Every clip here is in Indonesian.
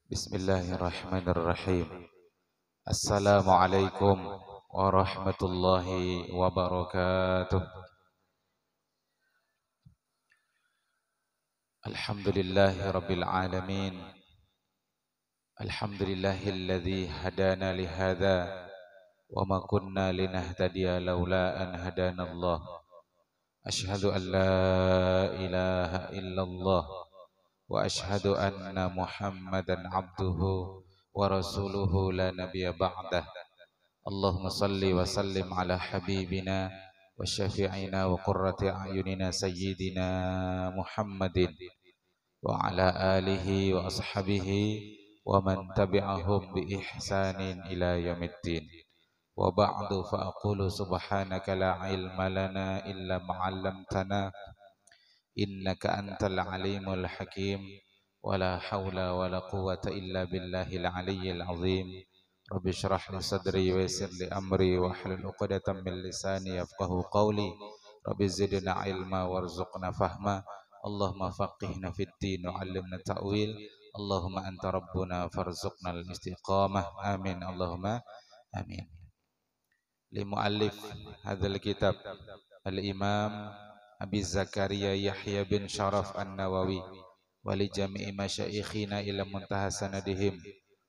Bismillahirrahmanirrahim. Assalamualaikum warahmatullahi wabarakatuh. Alhamdulillahi rabbil alamin. Alhamdulillahilladzi hadana lihadza wa ma kunna linahtadiya laula an hadanallah. Asyhadu an la ilaha illallah wa asyhadu anna Muhammadan abduhu wa rasuluhu la nabiyya ba'dah. Allahumma salli wa sallim ala habibina wa syafi'ina wa qurrati a'yunina sayyidina Muhammadin wa ala alihi wa ashabihi wa man tabi'ahum bi ihsanin ila yaumiddin. Wa ba'du fa aqulu subhanaka la ilma lana illa ma 'allamtana innaka antal alimul hakim. Wala haula wala quwwata illa billahil aliyyil azim. Rabbi shrah li sadri wa yassir li amri wa hlul 'uqdatam min lisani yafqahu qawli. Rabbi zidna ilma warzuqna fahma. Allahumma faqihna fid din wa 'allimna ta'wil. Allahumma anta rabbuna farzuqna al-istiqamah. Amin Allahumma amin. Li muallif hadzal kitab al-Imam Abi Zakaria Yahya bin Sharaf An-Nawawi wa li jami'i masyayikhina ila muntaha sanadihim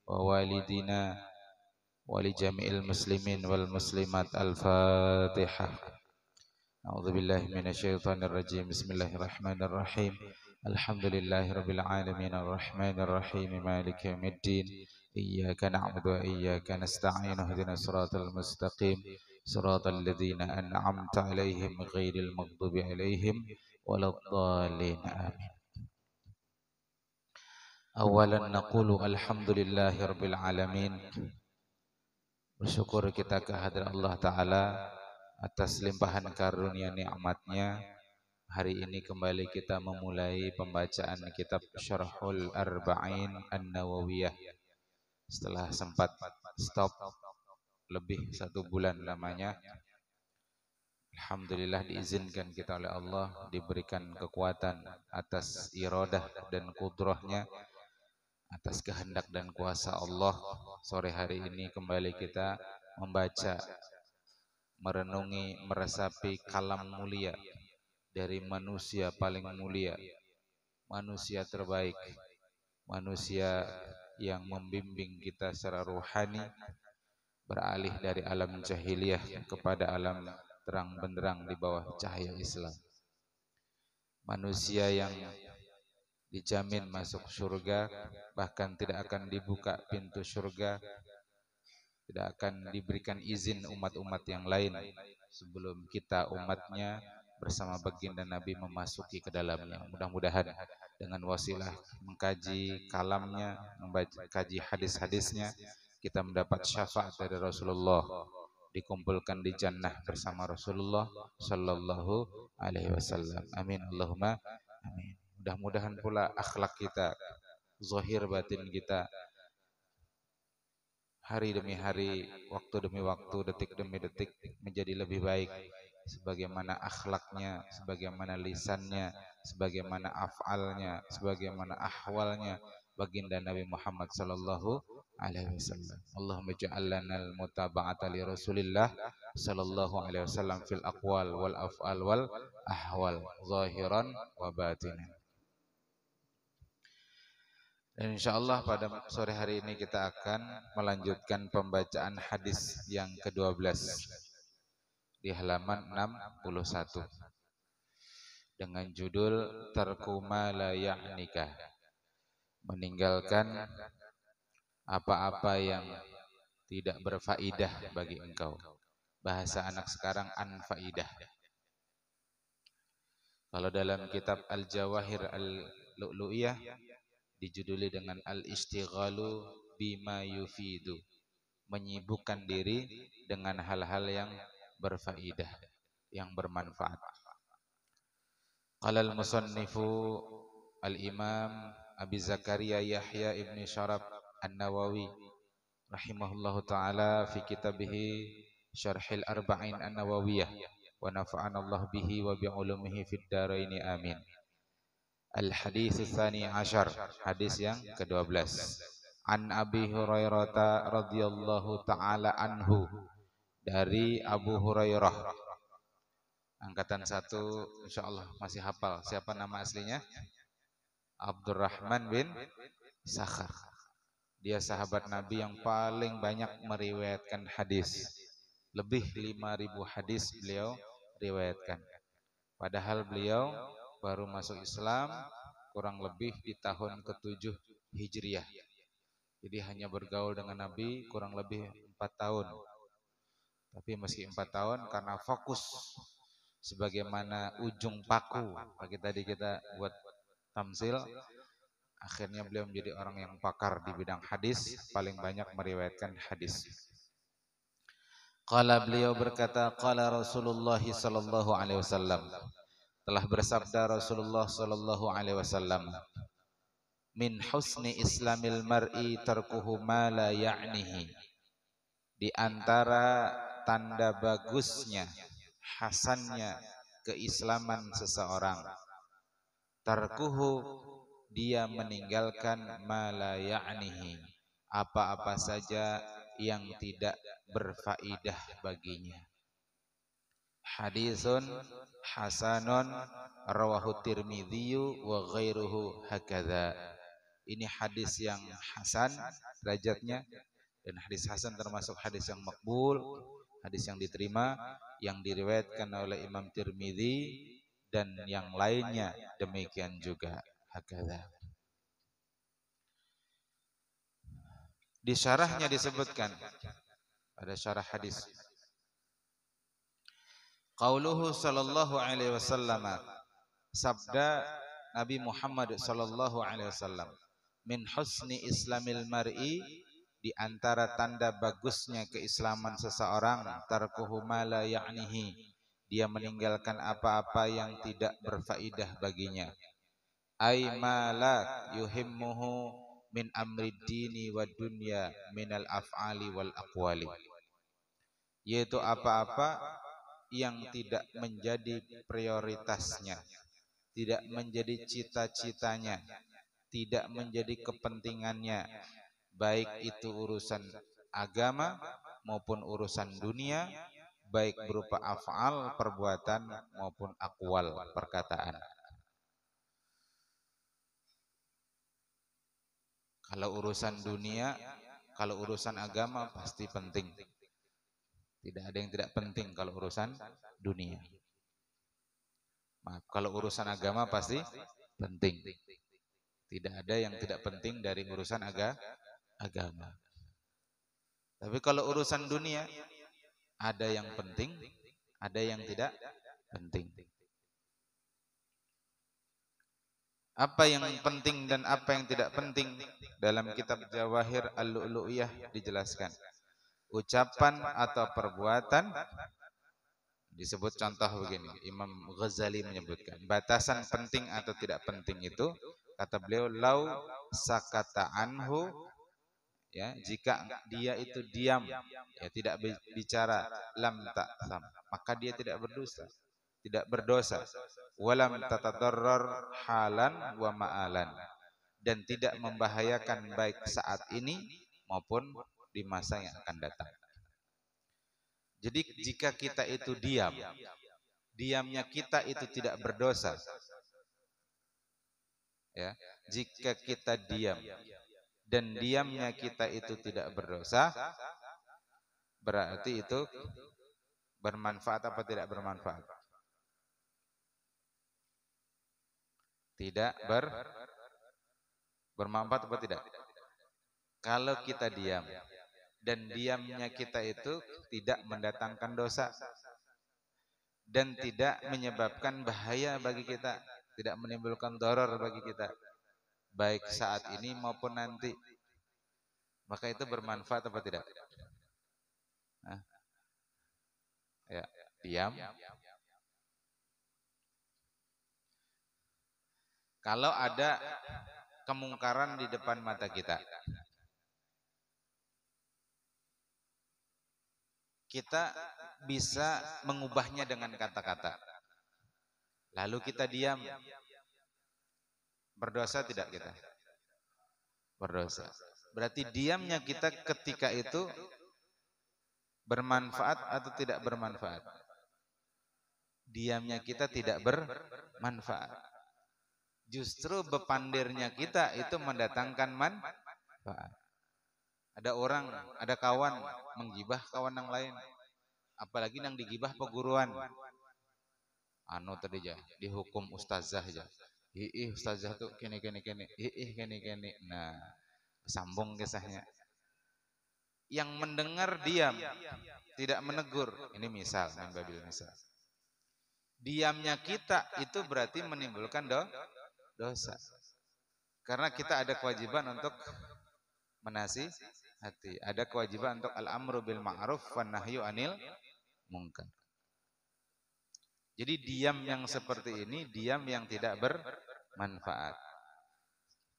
wa walidina wa li jami'il muslimin wal muslimat. Al-Fatihah. A'udzubillahi minasyaitonir rajim. Bismillahirrahmanirrahim. Alhamdulillahirabbil alamin arrahmanir rahim maliki yaumiddin. Iyyaka na'budu wa iyyaka nasta'in. Ihdinas siratal mustaqim. Siratal ladzina an'amta 'alaihim ghairil maghdubi 'alaihim waladdallin. Amin. Awalan naqulu alhamdulillahi rabbil alamin. Bersyukur kita kehadirat Allah Ta'ala atas limpahan karunia nikmatnya. Hari ini kembali kita memulai pembacaan kitab Syarhul Arba'in An-Nawawiyah. Setelah sempat stop lebih 1 bulan lamanya, alhamdulillah diizinkan kita oleh Allah, diberikan kekuatan atas iradah dan kudrahnya, atas kehendak dan kuasa Allah. Sore hari ini kembali kita membaca, merenungi, meresapi kalam mulia dari manusia paling mulia, manusia terbaik, manusia yang membimbing kita secara ruhani beralih dari alam jahiliyah kepada alam terang benderang di bawah cahaya Islam. Manusia yang dijamin masuk surga, bahkan tidak akan dibuka pintu surga, tidak akan diberikan izin umat-umat yang lain sebelum kita umatnya bersama baginda Nabi memasuki ke dalamnya. Mudah-mudahan dengan wasilah mengkaji kalamnya, mengkaji hadis-hadisnya, kita mendapat syafaat dari Rasulullah, dikumpulkan di jannah bersama Rasulullah sallallahu alaihi wasallam. Amin Allahumma amin. Mudah-mudahan pula akhlak kita, zahir batin kita, hari demi hari, waktu demi waktu, detik demi detik menjadi lebih baik, sebagaimana akhlaknya, sebagaimana lisannya, sebagaimana af'alnya, sebagaimana ahwalnya baginda Nabi Muhammad sallallahu alaihi wasallam. Allahumma ja'al lana al-mutaba'ata li Rasulillah sallallahu alaihi wasallam fil aqwal wal af'al wal ahwal zahiran wa batinan. Dan insyaallah pada sore hari ini kita akan melanjutkan pembacaan hadis yang ke-12 di halaman 61 dengan judul Tarku ma la ya'nika, meninggalkan apa-apa yang tidak berfaidah bagi engkau. Bahasa anak sekarang anfaidah. Kalau dalam kitab Al-Jawahir Al-Lu'lu'iyah dijuduli dengan Al-Istighalu bima yufidu, menyibukkan diri dengan hal-hal yang berfaidah, yang bermanfaat. Qala al-musannifu al-Imam Abi Zakaria Yahya ibn Sharaf An-Nawawi rahimahullahu ta'ala fi kitabihi Syarhil Arba'in An-Nawawiyah wa nafa'ana Allah bihi wa bi'ulumihi fid daraini amin. Al-hadits tsani asyar, hadis yang ke-12. An Abi Hurairah radhiyallahu taala anhu, dari Abu Hurairah. Angkatan 1 insyaallah masih hafal. Siapa nama aslinya? Abdurrahman bin Sakhar. Dia sahabat Nabi yang paling banyak meriwayatkan hadis. Lebih 5.000 hadis beliau riwayatkan. Padahal beliau baru masuk Islam kurang lebih di tahun ke-7 Hijriah. Jadi hanya bergaul dengan Nabi kurang lebih 4 tahun. Tapi meski 4 tahun, karena fokus sebagaimana ujung paku bagi tadi kita buat tamsil, akhirnya beliau menjadi orang yang pakar di bidang hadis, paling banyak meriwayatkan hadis. Qala, beliau berkata, qala Rasulullah sallallahu alaihi wasallam, telah bersabda Rasulullah sallallahu alaihi wasallam, min husni islamil mar'i tarkuhu ma la ya'nihi, di antara tanda bagusnya, hasannya keislaman seseorang, tarkuhu, dia meninggalkan ma la ya'nihi, apa-apa saja yang tidak berfaedah baginya. Hadisun hasanun rawahu Tirmidzi wa ghairuhu hakadha. Ini hadis yang hasan derajatnya, dan hadis hasan termasuk hadis yang makbul, hadis yang diterima, yang diriwayatkan oleh Imam Tirmidzi dan yang lainnya demikian juga hakadha. Di syarahnya disebutkan pada syarah hadis, qauluhu sallallahu alaihi wasallam, sabda Nabi Muhammad sallallahu alaihi wasallam, min husni islamil mar'i, di antara tanda bagusnya keislaman seseorang, tarkuhu ma la ya'nihi, dia meninggalkan apa-apa yang tidak berfaedah baginya. Ay ma la yuhimmuhu min amri dini wa dunya minal af'ali wal aqwali, yaitu apa-apa yang tidak menjadi prioritasnya, tidak menjadi cita-citanya, tidak menjadi kepentingannya, baik itu urusan agama maupun urusan dunia, baik berupa af'al perbuatan maupun aqwal perkataan. Kalau urusan dunia, kalau urusan agama pasti penting. Tidak ada yang tidak penting kalau urusan dunia. Maaf, kalau urusan agama pasti penting. Tidak ada yang tidak penting dari urusan agama. Tapi kalau urusan dunia, ada yang penting, ada yang tidak penting. Apa yang penting dan apa yang tidak penting dalam kitab Jawahir Al-Lu'lu'iyah dijelaskan. Ucapan atau perbuatan disebut, contoh begini, Imam Ghazali menyebutkan batasan penting atau tidak penting itu, kata beliau, lau sakata anhu, ya, jika dia itu diam, ya, tidak bicara, lam ta'lam, maka dia tidak berdosa, walam tatadarrar halan wa ma'alan, dan tidak membahayakan baik saat ini maupun di masa yang akan datang. Jadi jika kita itu diam, diamnya kita itu tidak berdosa, ya, jika kita diam dan diamnya kita itu tidak berdosa, berarti itu bermanfaat apa tidak bermanfaat? Tidak bermanfaat apa tidak? Kalau kita diam dan diamnya kita itu tidak mendatangkan dosa dan tidak menyebabkan bahaya bagi kita, tidak menimbulkan doror bagi kita, baik saat ini maupun nanti, maka itu bermanfaat apa tidak? Hah? Ya, diam. Kalau ada kemungkaran di depan mata kita, kita bisa mengubahnya dengan kata-kata. Lalu kita diam. Berdosa tidak kita? Berdosa. Berarti diamnya kita ketika itu bermanfaat atau tidak bermanfaat? Diamnya kita tidak bermanfaat. Justru bepandirnya kita itu mendatangkan manfaat. Ada orang, ada kawan menggibah kawan yang lain. Apalagi yang digibah peguruan. Anu tadi aja, dihukum ustazah aja. Ih ustazah tuh kene. Nah, sambung kisahnya. Yang mendengar diam, tidak menegur. Ini misal, misal. Diamnya kita itu berarti menimbulkan dosa. Karena kita ada kewajiban untuk menasihati, ada kewajiban untuk al-amru bil ma'ruf wan nahyu anil munkar. Jadi diam yang seperti ini diam yang tidak bermanfaat.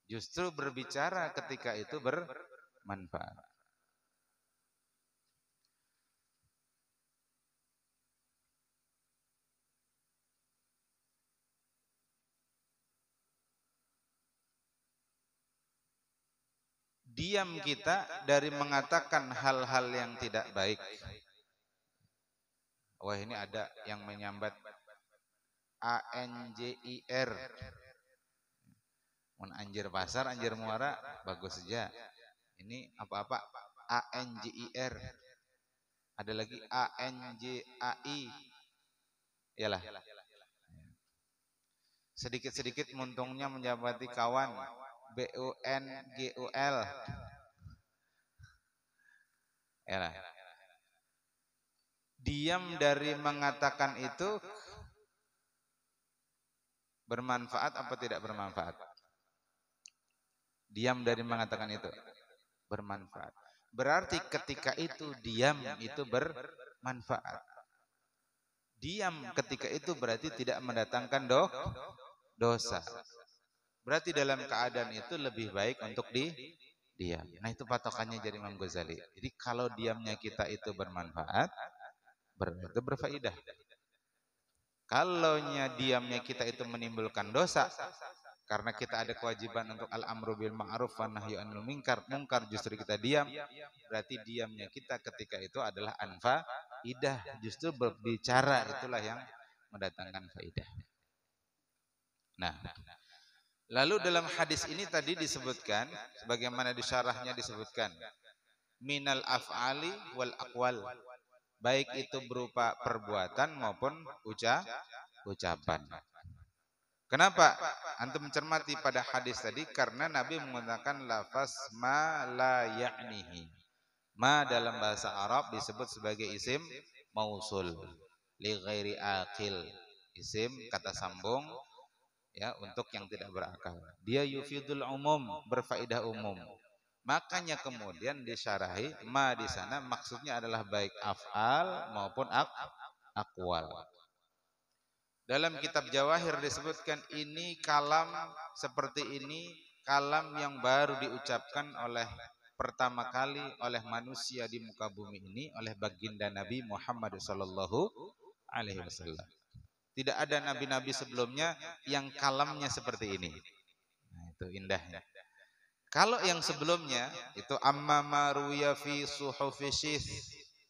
Justru berbicara ketika itu bermanfaat. Diam kita dari mengatakan hal-hal yang tidak baik. Wah, ini ada yang menyambat ANJIR. Mun anjir pasar, anjir muara, bagus saja. Ini apa-apa ANJIR. Ada lagi ANJAI. Yalah. Sedikit-sedikit muntungnya menjabati kawan. BUNGUL. Yalah. Diam dari mengatakan itu bermanfaat apa tidak bermanfaat? Diam dari mengatakan itu bermanfaat. Berarti ketika itu diam itu bermanfaat. Diam ketika itu berarti tidak mendatangkan dosa. Berarti dalam keadaan itu lebih baik untuk diam. Nah, itu patokannya dari Imam Ghazali. Jadi kalau diamnya kita itu bermanfaat, itu berfaedah. Kalau diamnya kita itu menimbulkan dosa, karena kita ada kewajiban untuk al-amru bil ma'ruf wan nahyu anil munkar, justru kita diam, berarti diamnya kita ketika itu adalah anfaidah. Justru berbicara itulah yang mendatangkan faidah. Nah, lalu dalam hadis ini tadi disebutkan, sebagaimana di syarahnya disebutkan, minal af'ali wal aqwal, baik itu berupa perbuatan maupun ucapan. Kenapa? Antum mencermati pada hadis tadi, karena Nabi menggunakan lafaz ma la ya'nihi. Ma dalam bahasa Arab disebut sebagai isim mausul li ghairi aqil. Isim kata sambung ya untuk yang tidak berakal. Dia yufidul umum, berfaedah umum. Makanya kemudian disyarahi ma di sana maksudnya adalah baik af'al maupun aqwal. Dalam kitab Jawahir disebutkan ini kalam seperti ini, kalam yang baru diucapkan oleh pertama kali oleh manusia di muka bumi ini, oleh baginda Nabi Muhammad sallallahu alaihi wasallam. Tidak ada nabi-nabi sebelumnya yang kalamnya seperti ini. Nah, itu indahnya. Kalau yang sebelumnya itu amma maruya fi suhufi Syis.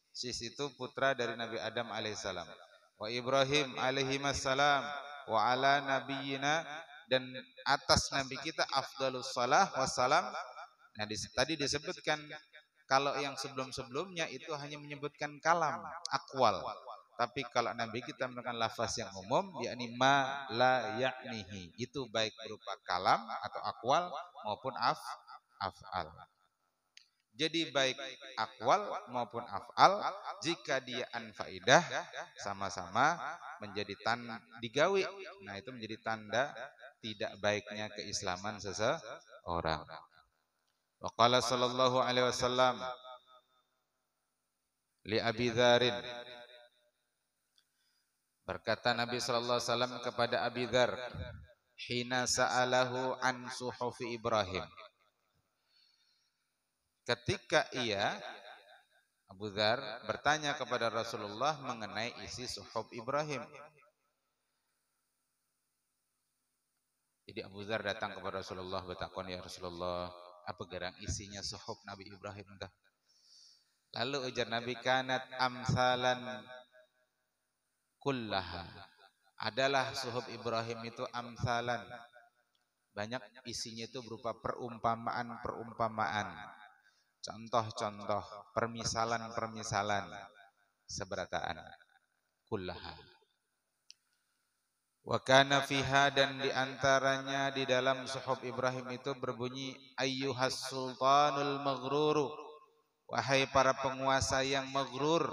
Syis itu putra dari Nabi Adam alaihissalam. Wa Ibrahim alaihissalam wa ala nabiyyina, dan atas nabi kita afdalus salah wassalam. Nah, tadi disebutkan kalau yang sebelum-sebelumnya itu hanya menyebutkan kalam, aqwal. Tapi kalau Nabi kita menggunakan lafaz yang umum, yakni ma la ya'nihi, itu baik berupa kalam atau aqwal maupun af'al. Jadi baik aqwal maupun af'al, jika dia anfaidah, sama-sama menjadi digawi. Nah, itu menjadi tanda tidak baiknya keislaman seseorang. Wa qala sallallahu alaihi wasallam li Abi Dzarin, berkata Nabi sallallahu alaihi wasallam kepada Abi Dzar, hina sa'alahu an suhufi Ibrahim, ketika Abu Dzar bertanya kepada Rasulullah mengenai isi suhuf Ibrahim. Jadi Abu Dzar datang kepada Rasulullah bertakon, ya Rasulullah, Apa gerang isinya suhuf Nabi Ibrahim dah. Lalu ujar Nabi, kanat amsalan kullaha. Adalah suhuf Ibrahim itu amsalan. Banyak isinya itu berupa perumpamaan-perumpamaan. Contoh-contoh, permisalan-permisalan, seberataan. Kullaha. Wa kana fiha, dan diantaranya di dalam suhuf Ibrahim itu berbunyi, ayyuhas sultanul maghruru, wahai para penguasa yang maghrur,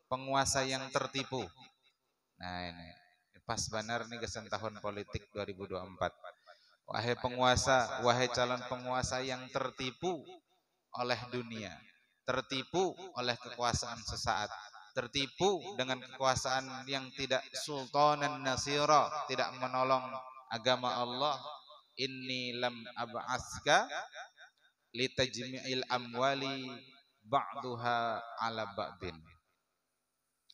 penguasa yang tertipu. Nah ini pas benar nih kesan tahun politik 2024. Wahai penguasa, wahai calon penguasa yang tertipu oleh dunia, tertipu oleh kekuasaan sesaat, tertipu dengan kekuasaan yang tidak sultanan nasira, tidak menolong agama Allah. Inni lam ab'aska litajmi'il amwali ba'duha ala ba'din.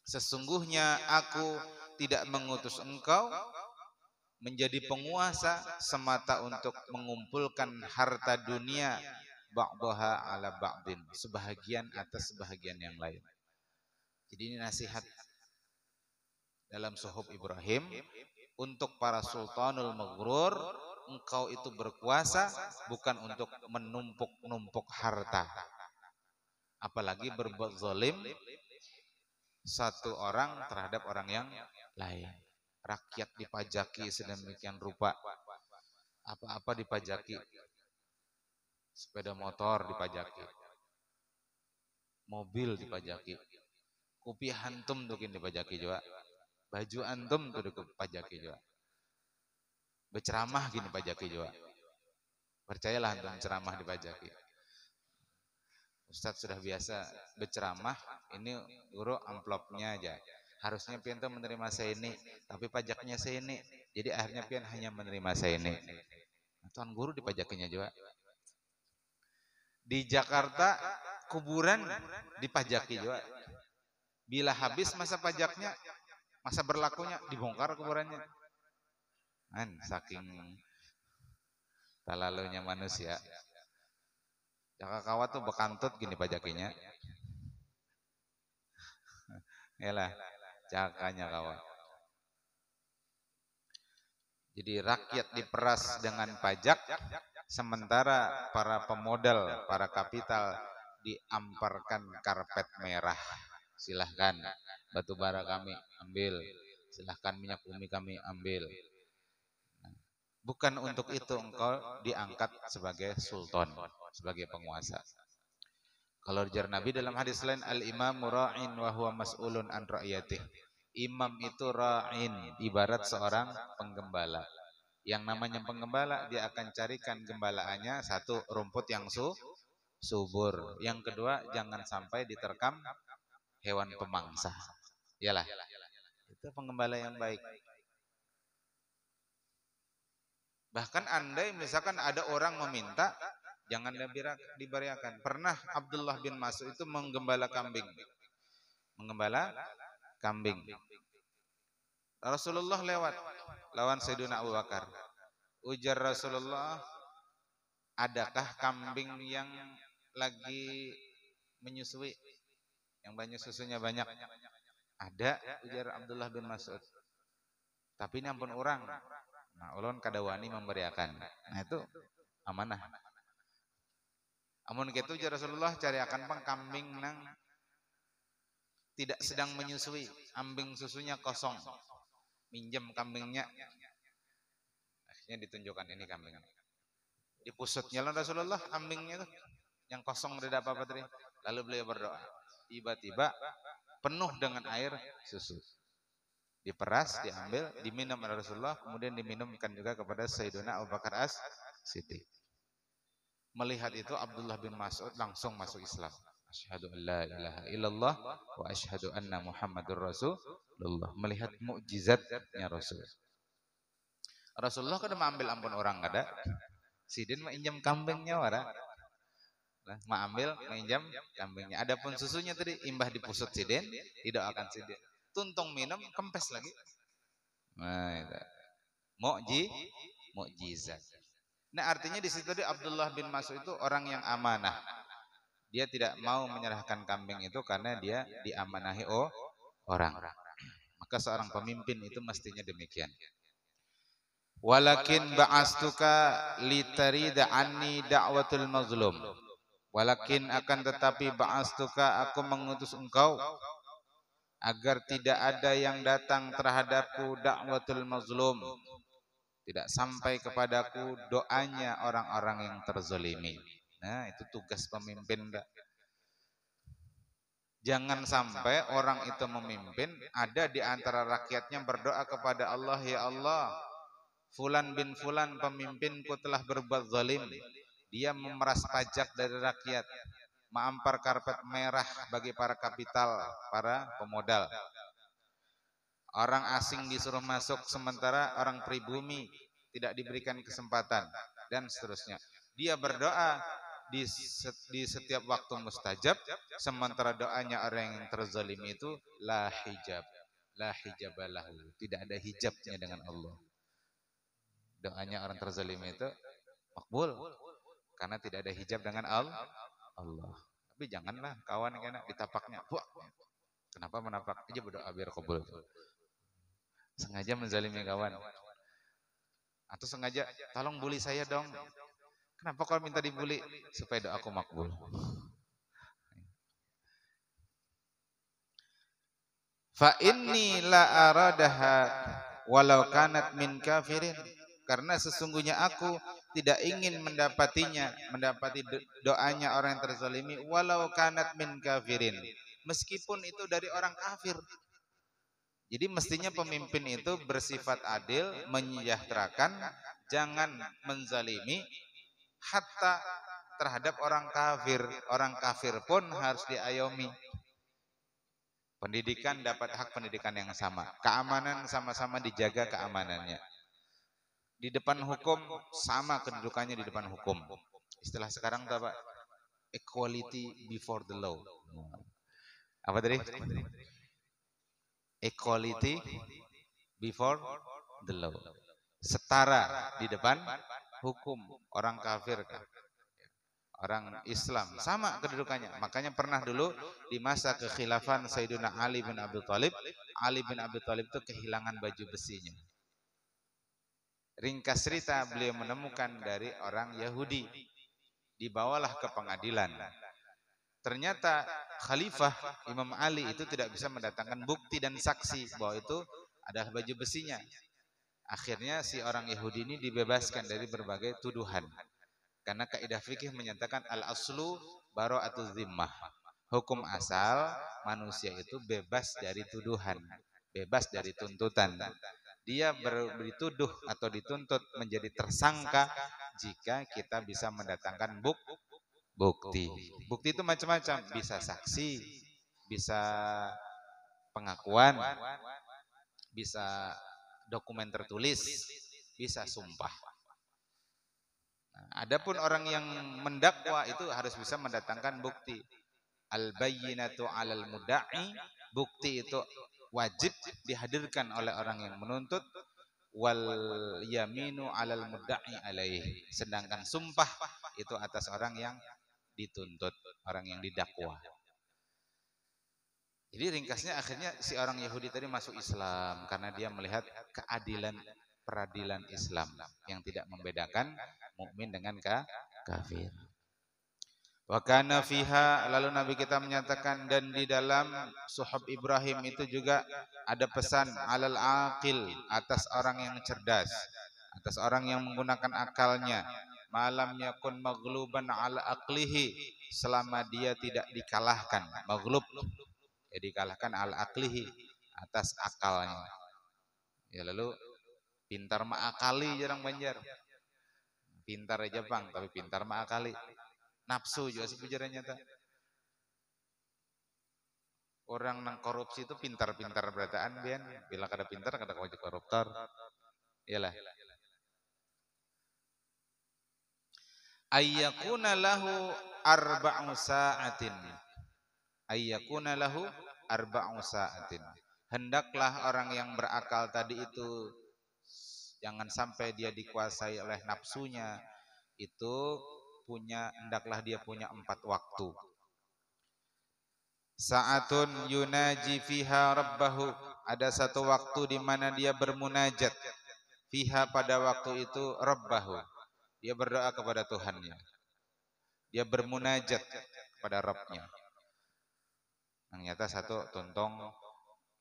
Sesungguhnya aku tidak mengutus engkau menjadi penguasa semata untuk mengumpulkan harta dunia ba'daha ala ba'din, sebahagian atas sebahagian yang lain. Jadi ini nasihat dalam suhuf Ibrahim untuk para sultanul maghrur, engkau itu berkuasa bukan untuk menumpuk-numpuk harta, apalagi berbuat zalim satu orang terhadap orang yang lain. Rakyat dipajaki sedemikian rupa, apa-apa dipajaki, sepeda motor dipajaki, mobil dipajaki, kopi antum tuh dipajaki juga, baju antum tuh dipajaki juga, berceramah gini pajaki juga. Percayalah antum ceramah dipajaki. Ustadz sudah biasa berceramah, ini guru amplopnya aja. Harusnya pian tuh menerima saya ini, tapi pajaknya saya ini. Jadi akhirnya pian hanya menerima saya ini. Tuan guru dipajakinya juga. Di Jakarta kuburan dipajaki juga. Bila habis masa pajaknya, masa berlakunya dibongkar kuburannya. Saking talalunya manusia. Jaka kawat tuh bekantut gini pajakinya. Yalah, jakanya kawat. Jadi rakyat diperas dengan pajak, sementara para pemodal, para kapital diamparkan karpet merah. Silahkan batu bara kami ambil, silahkan minyak bumi kami ambil. Bukan untuk itu engkau diangkat sebagai sultan, sebagai penguasa. Kalau ujar Nabi dalam hadis lain, al-imamu ra'in wa huwa mas'ulun an ra'iyatih. Imam itu ra'in, ibarat seorang penggembala. Yang namanya penggembala, dia akan carikan gembalaannya, satu, rumput yang subur. Yang kedua, jangan sampai diterkam hewan pemangsa. Iyalah, itu penggembala yang baik. Bahkan andai misalkan ada orang meminta, jangan diberiakan. Pernah Abdullah bin Mas'ud itu menggembala kambing. Menggembala kambing. Rasulullah lewat lawan Sayyidina Abu Bakar. Ujar Rasulullah, adakah kambing yang lagi menyusui, yang banyak susunya banyak? Ada, ujar Abdullah bin Mas'ud. Tapi ini ampun orang. Nah, ulun kadawani memberiakan. Nah itu amanah. Amun gitu ujar Rasulullah, cari akan pang kambing nang tidak sedang menyusui, ambing susunya kosong. Minjem kambingnya. Akhirnya ditunjukkan ini kambing. Dipusutnya lah Rasulullah kambingnya tuh, yang kosong tidak apa-apa tadi. Lalu beliau berdoa. Tiba-tiba penuh dengan air susu. Diperas, diambil, diminum oleh Rasulullah, kemudian diminumkan juga kepada Sayyidina Abu Bakar As-Siddiq. Melihat itu Abdullah bin Mas'ud langsung masuk Islam. Asyhadu an la ilaha illallah wa asyhadu anna Muhammadur Rasulullah. Melihat mukjizatnya Rasul. Rasulullah kada ambil ampun orang kada. Sidin mainjam kambingnya wara. Nah, ambil mainjam kambingnya. Adapun susunya tadi imbah dipusut Sidin, didoakan Sidin. Tuntung minum kempes lagi. Nah, itu. Mukjizat. Nah, artinya di situ di Abdullah bin Mas'ud itu orang yang amanah. Dia tidak mau menyerahkan kambing itu karena dia diamanahi orang. Maka seorang pemimpin itu mestinya demikian. Walakin ba'astuka litarida anni da'watul mazlum. Walakin akan tetapi ba'astuka aku mengutus engkau agar tidak ada yang datang terhadapku da'watul mazlum. Tidak sampai kepadaku doanya orang-orang yang terzalimi. Nah, itu tugas pemimpin. Jangan sampai orang itu memimpin, ada di antara rakyatnya berdoa kepada Allah, ya Allah, Fulan bin Fulan pemimpinku telah berbuat zalim. Dia memeras pajak dari rakyat, mengampar karpet merah bagi para kapital, para pemodal. Orang asing disuruh masuk sementara orang pribumi tidak diberikan kesempatan, dan seterusnya. Dia berdoa di setiap waktu mustajab, sementara doanya orang yang terzalimi itu la hijabalahu, tidak ada hijabnya dengan Allah. Doanya orang terzalimi itu makbul karena tidak ada hijab dengan Allah. Tapi janganlah kawan yang enak ditapaknya. Wah, kenapa menapak? Aja berdoa biar kabul. Sengaja menzalimi kawan. Atau sengaja tolong bully saya dong. Kenapa kalau minta dibully? Supaya doaku makbul. Fa inni la aradaha walau kanat min kafirin. Karena sesungguhnya aku tidak ingin mendapati doanya orang yang terzalimi walau kanat min kafirin. Meskipun itu dari orang kafir. Jadi mestinya pemimpin itu bersifat adil, menyejahterakan, jangan menzalimi hatta terhadap orang kafir. Orang kafir pun harus diayomi. Pendidikan dapat hak pendidikan yang sama. Keamanan sama-sama dijaga keamanannya. Di depan hukum sama kedudukannya di depan hukum. Istilah sekarang apa? Equality before the law. Apa tadi? Equality before the law. Setara di depan hukum. Orang kafir kan, orang Islam sama kedudukannya. Makanya pernah dulu di masa kekhilafan Sayyidina Ali bin Abi Thalib itu kehilangan baju besinya. Ringkas cerita, beliau menemukan dari orang Yahudi, dibawalah ke pengadilan. Ternyata Khalifah Imam Ali itu tidak bisa mendatangkan bukti dan saksi bahwa itu adalah baju besinya. Akhirnya si orang Yahudi ini dibebaskan dari berbagai tuduhan. Karena kaidah fikih menyatakan al-aslu bara'atuz zimmah. Hukum asal manusia itu bebas dari tuduhan, bebas dari tuntutan. Dia dituduh atau dituntut menjadi tersangka jika kita bisa mendatangkan bukti. Bukti itu macam-macam, bisa saksi, bisa pengakuan, bisa dokumen tertulis, bisa sumpah. Adapun orang yang mendakwa itu harus bisa mendatangkan bukti. Al-bayyinatu 'alal mudda'i, bukti itu wajib dihadirkan oleh orang yang menuntut, wal yaminu 'alal mudda'i alaihi, sedangkan sumpah itu atas orang yang dituntut, orang yang didakwa. Jadi ringkasnya akhirnya si orang Yahudi tadi masuk Islam karena dia melihat keadilan peradilan Islam yang tidak membedakan mukmin dengan kafir. Wa kana fiha, lalu Nabi kita menyatakan, dan di dalam Suhuf Ibrahim itu juga ada pesan alal aqil, atas orang yang cerdas, atas orang yang menggunakan akalnya, malam yakun maghluban ala aqlihi, selama dia tidak dikalahkan, maghlub ya dikalahkan ala aqlihi, atas akalnya. Ya lalu pintar ma'akali jarang Banjar. Pintar aja Bang, tapi pintar ma'akali. Nafsu juga sebenarnya nyata. Orang nang korupsi itu pintar-pintar berataan bian. Bila kada pintar kada wajib koruptor. Iyalah. Ayyakuna lahu arba'u sa'atin. Ayyakuna lahu arba'u sa'atin. Hendaklah orang yang berakal tadi itu jangan sampai dia dikuasai oleh nafsunya, itu hendaklah dia punya 4 waktu. Sa'atun yunaji fiha rabbahu, ada satu waktu di mana dia bermunajat, fiha pada waktu itu rabbahu, dia berdoa kepada Tuhannya, dia bermunajat kepada Rabbnya. Ternyata satu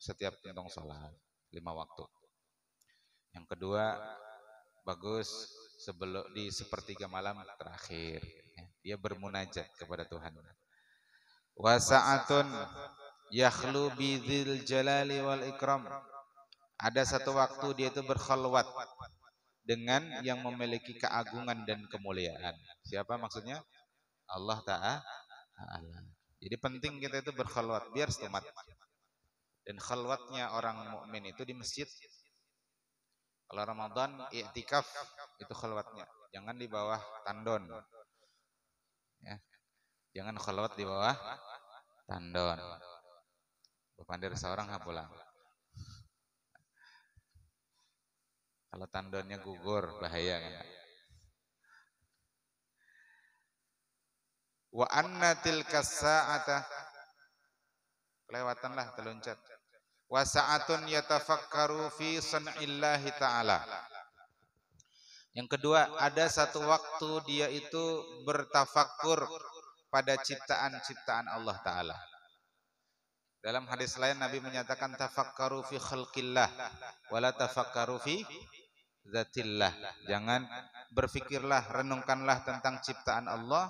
setiap tuntong sholat 5 waktu. Yang kedua bagus sebelum di sepertiga malam terakhir, dia bermunajat kepada Tuhan. Wa sa'atun yakhlu bidzil jalali wal ikram, ada satu waktu dia itu berkhalwat dengan yang memiliki keagungan dan kemuliaan. Siapa maksudnya? Allah Ta'ala. Jadi penting kita itu berkhalwat biar selamat. Dan khalwatnya orang mukmin itu di masjid. Kalau Ramadan i'tikaf itu khalwatnya, jangan di bawah tandon. Ya. Jangan khalwat di bawah tandon. Bepandir seorang pulang. Kalau tandonnya gugur bahaya kan. Wa anna tilka sa'ata, kelewatanlah teluncat. Wa sa'atun yatafakkaru fi sun'illahi ta'ala. Yang kedua, ada satu waktu dia itu bertafakkur pada ciptaan-ciptaan Allah Ta'ala. Dalam hadis lain Nabi menyatakan tafakkaru fi khalqillah wala tafakkaru fi zatillah. Jangan berfikirlah, renungkanlah tentang ciptaan Allah,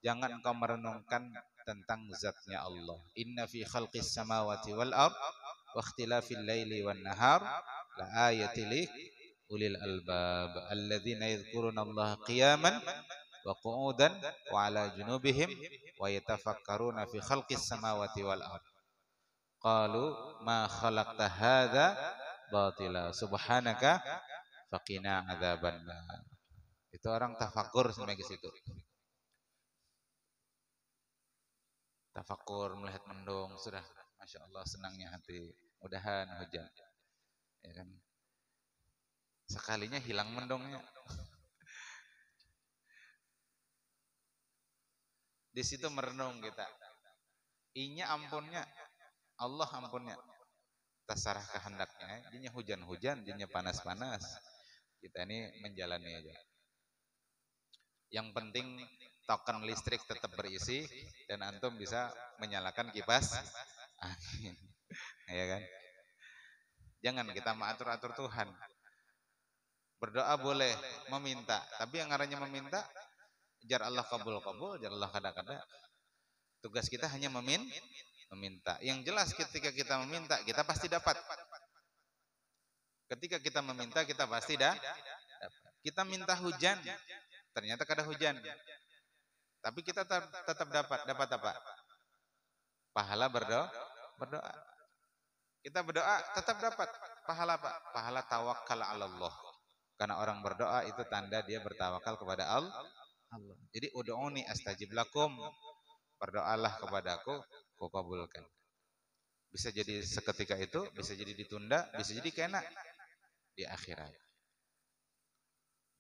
jangan engkau merenungkan tentang zatnya Allah. Inna fi khalqis samawati wal ard wa ikhtilafil laili wan nahar la ayatil li ulil albab alladzina yadhkuruna Allah qiyaman wa qu'udan wa ala junubihim wa yatafakkaruna fi khalqis samawati wal ard. Qalu ma khalaqta hadza batila subhanaka faqina adzabannar. Itu orang tafakkur sampai ke situ. Tafakur melihat mendung, sudah Masya Allah senangnya hati, mudahan hujan, ya kan? Sekalinya hilang mendungnya. Di situ merenung kita, inya ampunnya, Allah ampunnya, terserah kehendaknya. Dinya hujan-hujan, dinya panas-panas, kita ini menjalani aja. Yang penting token listrik tetap berisi dan antum bisa menyalakan kipas angin, ya kan? Jangan kita mengatur-atur Tuhan. Berdoa boleh, meminta, tapi yang ngarannya meminta, jar Allah kabul-kabul, jar Allah kada-kada. Tugas kita hanya meminta. Yang jelas ketika kita meminta, kita pasti dapat. Ketika kita meminta, kita pasti dapat. Kita minta hujan, ternyata kada hujan. Tapi kita tetap dapat apa? Pahala berdoa. Kita berdoa tetap dapat pahala apa? Pahala tawakkal 'ala Allah. Karena orang berdoa itu tanda dia bertawakal kepada Allah. Jadi ud'uni astajib lakum. Berdoalah kepadaku, ku kabulkan. Bisa jadi seketika itu, bisa jadi ditunda, bisa jadi kena di akhirat.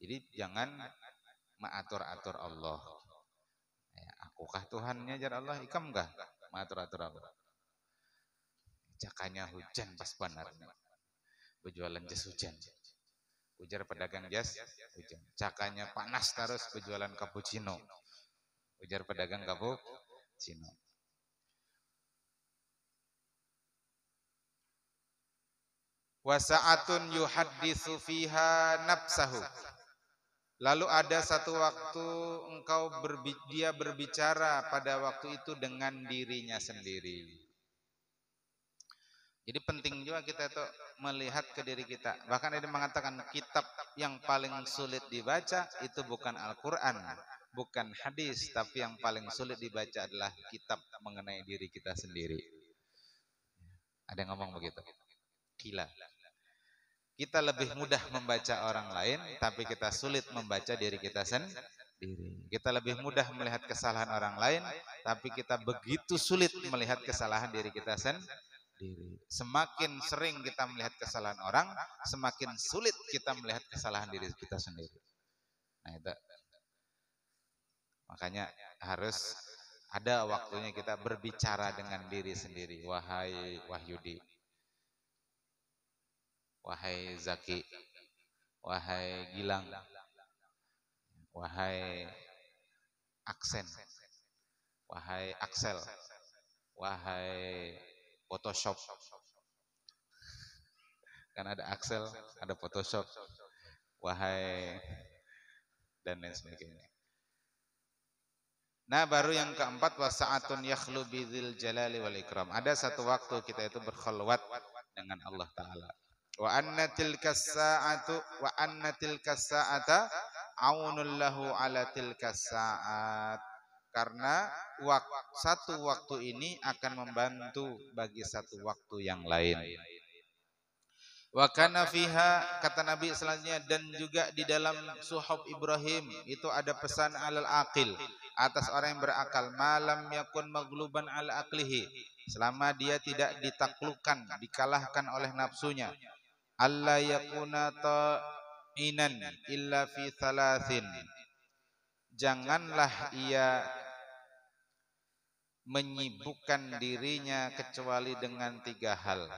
Jadi jangan mengatur-atur Allah. Akukah Tuhannya jar Allah, ikam enggak mengatur-atur Allah. Cakanya hujan pas banarnya, berjualan jas hujan, ujar pedagang jas hujan. Cakanya panas terus berjualan cappuccino, ujar pedagang cappuccino. Wasa'atun yuhadditsu fiha nafsahu, lalu ada satu waktu dia berbicara pada waktu itu dengan dirinya sendiri. Jadi penting juga kita itu melihat ke diri kita. Bahkan ada mengatakan kitab yang paling sulit dibaca itu bukan Al-Quran, bukan hadis, tapi yang paling sulit dibaca adalah kitab mengenai diri kita sendiri. Ada yang ngomong begitu? Gila. Kita lebih mudah membaca orang lain, tapi kita sulit membaca diri kita sendiri. Kita lebih mudah melihat kesalahan orang lain, tapi kita begitu sulit melihat kesalahan diri kita sendiri. Semakin sering kita melihat kesalahan orang, semakin sulit kita melihat kesalahan diri kita sendiri. Nah itu. Makanya harus ada waktunya kita berbicara dengan diri sendiri. Wahai Wahyudi, wahai Zaki, wahai Gilang, wahai Aksen, wahai Axel, wahai Photoshop. Kan ada Axel, ada Photoshop, wahai dan lain sebagainya. Nah, baru yang keempat, wasa'atun yakhlu bidzil jalali wal ikram. Ada satu waktu kita itu berkhulwat dengan Allah Ta'ala. Wa anna tilkas sa'ata aunul lahu ala tilkas sa'at. Karena satu waktu ini akan membantu bagi satu waktu yang lain. Wa kana fiha, kata Nabi selanjutnya, dan juga di dalam suhuf Ibrahim itu ada pesan alal aqil, atas orang yang berakal, malam yakun maghluban ala aqlihi, selama dia tidak ditaklukkan, dikalahkan oleh nafsunya, alla yakuna ta'inan illa fi thalathin, janganlah ia menyibukkan dirinya kecuali dengan 3 hal.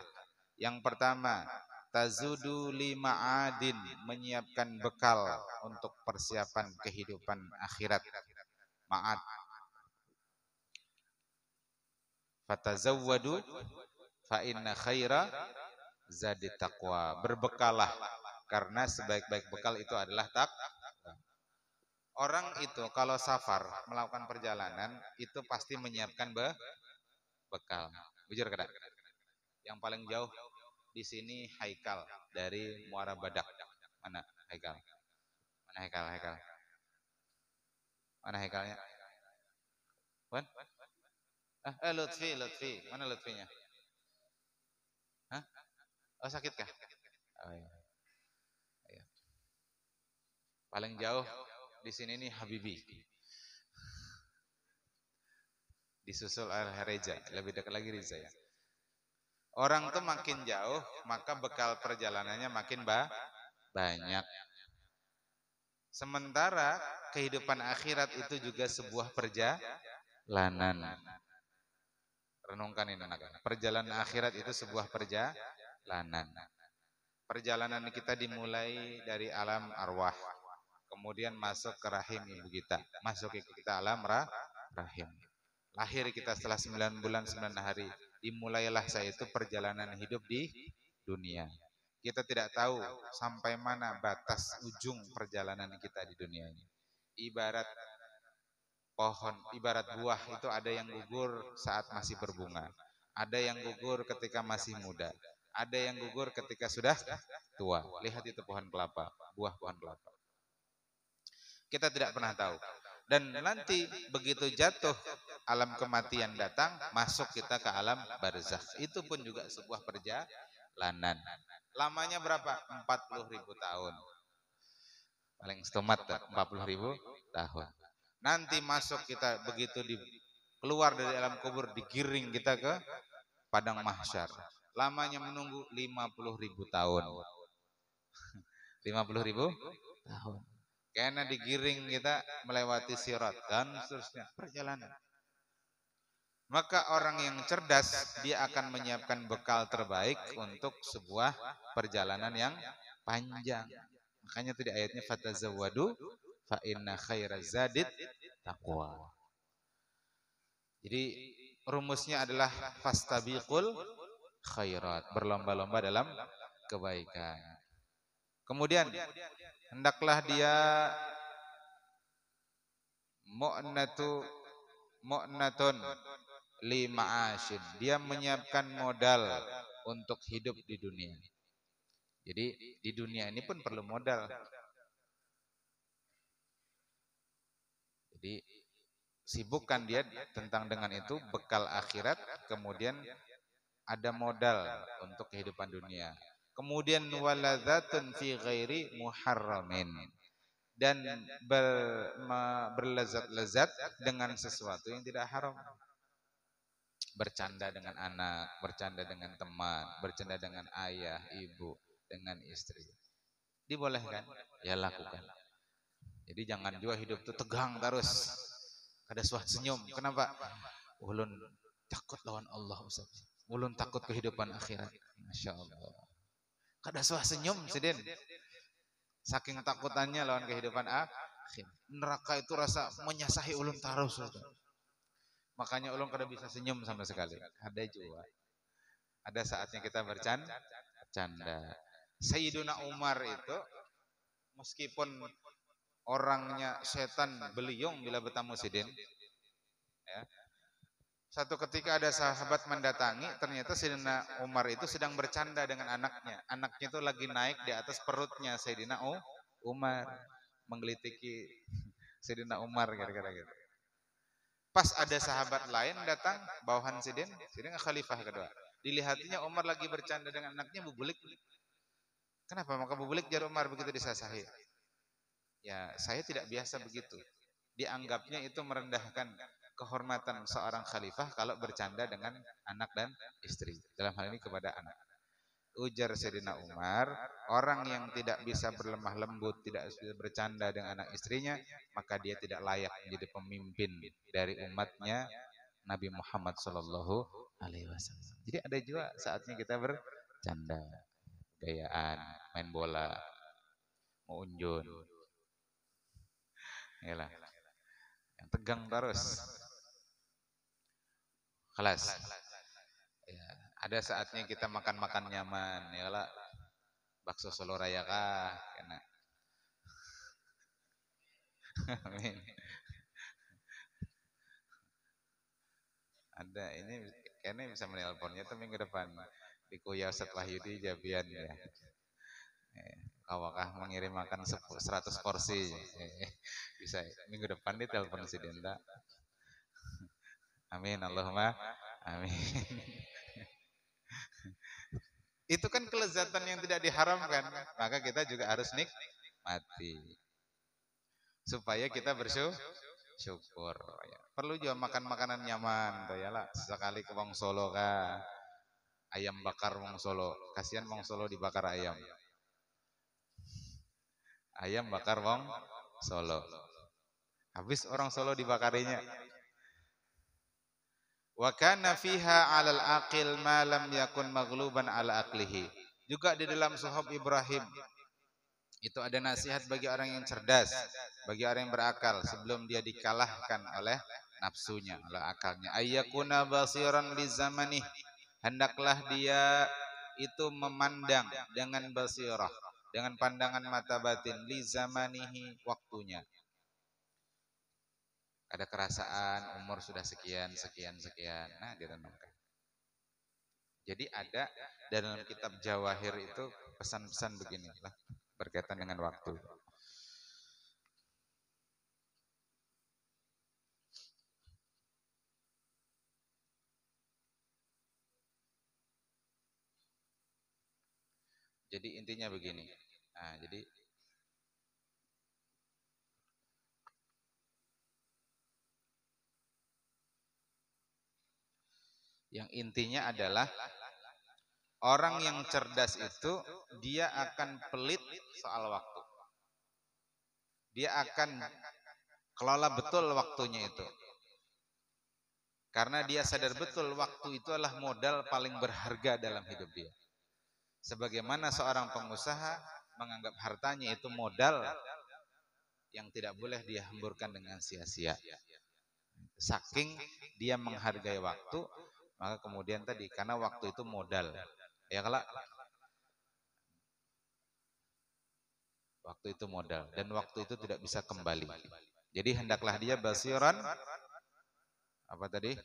Yang pertama, tazudu lima'adin, menyiapkan bekal untuk persiapan kehidupan akhirat. Ma'ad. Fatazawwadu fa inna khaira zadit taqwa. Berbekalah karena sebaik-baik bekal itu adalah takwa. Orang itu kalau safar melakukan perjalanan itu pasti menyiapkan bekal. Bujur kada? Yang paling jauh di sini Haikal dari Muara Badak. Mana Haikal? Mana Haikal? Mana Haikalnya? Wan? Lutfi. Mana Lutfinya? Hah? Oh, sakit kah? Oh, iya. Paling jauh di sini nih Habibi. Disusul Al-Reja, lebih dekat lagi Riza ya. Orang tuh makin jauh, maka bekal perjalanannya makin banyak. Sementara kehidupan akhirat itu juga sebuah perjalanan. Renungkan ini anak-anak. Perjalanan akhirat itu sebuah perjalanan. Perjalanan kita dimulai dari alam arwah, kemudian masuk ke rahim ibu kita, masuk ke kita alam rahim. Lahir kita setelah 9 bulan 9 hari. Dimulailah saya itu perjalanan hidup di dunia. Kita tidak tahu sampai mana batas ujung perjalanan kita di dunia ini. Ibarat pohon, ibarat buah itu ada yang gugur saat masih berbunga. Ada yang gugur ketika masih muda. Ada yang gugur ketika sudah tua. Lihat itu pohon kelapa, buah pohon kelapa. Kita tidak pernah tahu. Dan nanti begitu jatuh alam kematian datang, masuk kita ke alam barzakh. Itu pun juga sebuah perjalanan. Lamanya berapa? 40.000 tahun. Paling stomat 40.000 tahun. Nanti masuk kita begitu keluar dari alam kubur, digiring kita ke padang mahsyar. Lamanya menunggu 50.000 tahun. 50.000 tahun. Karena digiring kita melewati sirat dan seterusnya, perjalanan. Maka orang yang cerdas, dia akan menyiapkan bekal terbaik untuk sebuah perjalanan yang panjang. Makanya tadi ayatnya fatazawwadu fa inna khairaz zadit taqwa. Jadi rumusnya adalah fastabiqul khairat, berlomba-lomba dalam kebaikan. Kemudian hendaklah dia mu'natun li ma'ashin, dia menyiapkan modal untuk hidup di dunia. Jadi di dunia ini pun perlu modal. Jadi sibukkan dia tentang dengan itu, bekal akhirat, kemudian ada modal untuk kehidupan dunia. Kemudian waladzatun fi ghairi muharramin, dan berlezat-lezat dengan sesuatu yang tidak haram. Bercanda dengan anak, bercanda dengan teman, bercanda dengan ayah, ibu, dengan istri. Dibolehkan? Ya lakukan. Jadi jangan juga hidup itu tegang terus. Kada suah senyum. Kenapa? Ulun takut lawan Allah Ustaz. Ulun takut kehidupan akhirat. Masya Allah. Kada suah senyum sidin. Saking takutannya lawan kehidupan akhir. Neraka itu rasa menyasahi ulun terus. Makanya ulun kada bisa senyum sama sekali. Ada juga. Ada saatnya kita bercanda. Sayyiduna Umar itu meskipun orangnya setan beliung bila bertemu sidin, ya. Satu ketika ada sahabat mendatangi, ternyata Sayyidina Umar itu sedang bercanda dengan anaknya. Anaknya itu lagi naik di atas perutnya Sayyidina Umar, menggelitiki Sayyidina Umar kira-kira gitu. Pas ada sahabat lain datang, bawahan Sidin khalifah kedua. Dilihatinya Umar lagi bercanda dengan anaknya, bubulik. Kenapa? Maka bubulik jar Umar begitu disasahi. Ya, saya tidak biasa begitu. Dianggapnya itu merendahkan kehormatan seorang khalifah kalau bercanda dengan anak dan istri. Dalam hal ini kepada anak. Ujar Sayyidina Umar, orang yang tidak bisa berlemah lembut, tidak bisa bercanda dengan anak istrinya, maka dia tidak layak menjadi pemimpin dari umatnya Nabi Muhammad Sallallahu Alaihi Wasallam. Jadi ada juga saatnya kita bercanda, gayaan, main bola, mau unjun, yalah, yang tegang terus, kelas. Ya, ada saatnya kita makan nyaman, yalah, bakso Solo Raya kah, kena. Amin. Ada ini kayaknya bisa menelponnya tuh minggu depan di Kuya Ustaz Wahyudi Jabian ya. Awakah mengirim makan 100 porsi. Bisa minggu depan ditelepon si Denda. Amin Allahumma amin. Itu kan kelezatan yang tidak diharamkan, maka kita juga harus nikmati. Supaya kita bersyukur. Perlu juga makan makanan nyaman, ya lah. Sekali ke Wong Solo kah, ayam bakar Wong Solo. Kasihan Wong Solo dibakar ayam. Ayam bakar Wong Solo. Habis orang Solo dibakarinya. Wa kana fiha 'alal aqil ma lam yakun maghluban 'ala aqlihi. Juga di dalam Suhuf Ibrahim itu ada nasihat bagi orang yang cerdas, bagi orang yang berakal sebelum dia dikalahkan oleh nafsunya, oleh akalnya. Ayyakuna basiran li zamanih. Hendaklah dia itu memandang dengan basirah, dengan pandangan mata batin li zamanihi, waktunya. Ada kerasaan umur sudah sekian. Nah, direnungkan. Jadi ada dalam kitab Jawahir itu pesan-pesan beginilah berkaitan dengan waktu. Jadi intinya begini. Nah, jadi yang intinya adalah orang yang cerdas itu dia akan pelit soal waktu. Dia akan kelola betul waktunya itu. Karena dia sadar betul waktu itu adalah modal paling berharga dalam hidup dia. Sebagaimana seorang pengusaha menganggap hartanya itu modal yang tidak boleh dia hamburkan dengan sia-sia. Saking dia menghargai waktu, maka kemudian tadi karena waktu itu modal. Ya kalau waktu itu modal dan waktu itu tidak bisa kembali. Jadi hendaklah dia basiran apa tadi?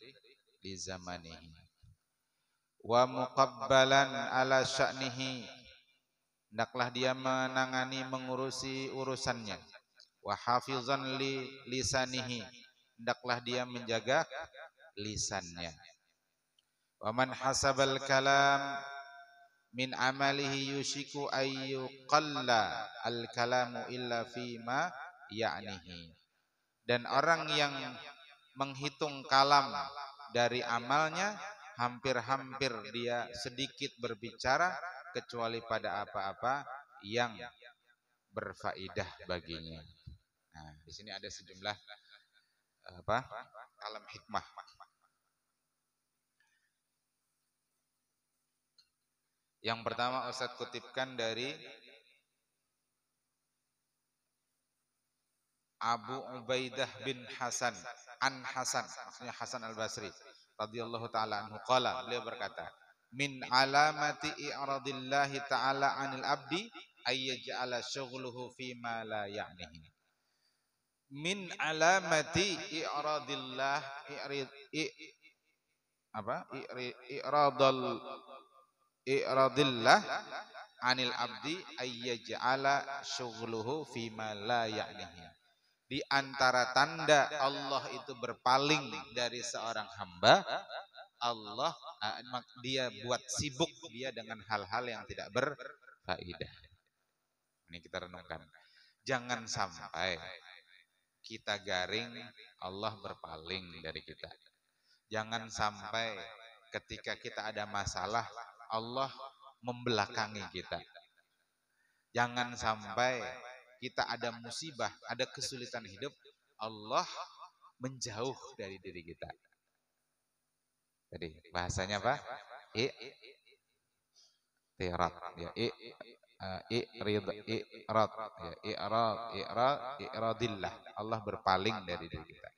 Di zamanihi. Wa muqabbalan ala sya'nihi. Hendaklah dia menangani mengurusi urusannya. Wa hafizan li lisanihi. Hendaklah dia menjaga lisannya. Wa man hasabal kalam min amalihi yushiku ayyuqalla al-kalamu illa fima ya'nihi. Dan orang yang menghitung kalam dari amalnya, hampir-hampir dia sedikit berbicara kecuali pada apa-apa yang berfaedah baginya. Nah, di sini ada sejumlah Kalam hikmah. Yang pertama Ustaz kutipkan dari Abu Ubaidah bin Hasan an Hasan, maksudnya Hasan Al-Basri radhiyallahu taala anhu qala, beliau berkata, min alamati i'radillahi ta'ala 'anil abdi ay yaj'ala syughluhu fi ma la ya'nihi. Min alamati i'radillah i'radillah 'anil abdi ay yaj'ala syughluhu fi ma la ya'nihi. Di antara tanda Allah itu berpaling dari seorang hamba, Allah dia buat sibuk dia dengan hal-hal yang tidak berfaedah. Ini kita renungkan. Jangan sampai kita garing Allah berpaling dari kita. Jangan sampai ketika kita ada masalah Allah membelakangi kita. Jangan sampai kita ada musibah, ada kesulitan hidup, Allah menjauh dari diri kita. Jadi bahasanya apa? I'tirad ya, i'radillah. Allah berpaling dari diri kita.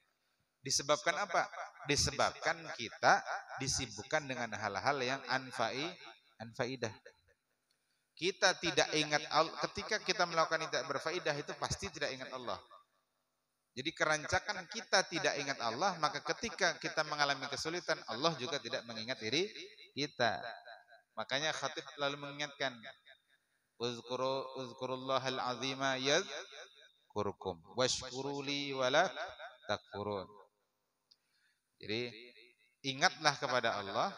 Disebabkan apa? Disebabkan kita disibukkan dengan hal-hal yang anfaidah. Kita tidak ingat Allah. Ketika kita melakukan yang tidak berfaedah itu pasti tidak ingat Allah. Jadi kerancakan kita tidak ingat Allah, maka ketika kita mengalami kesulitan, Allah juga tidak mengingat diri kita. Makanya khatib lalu mengingatkan, uzkurullahal azima yadhkurkum washkuruli wala takfurun. Jadi ingatlah kepada Allah,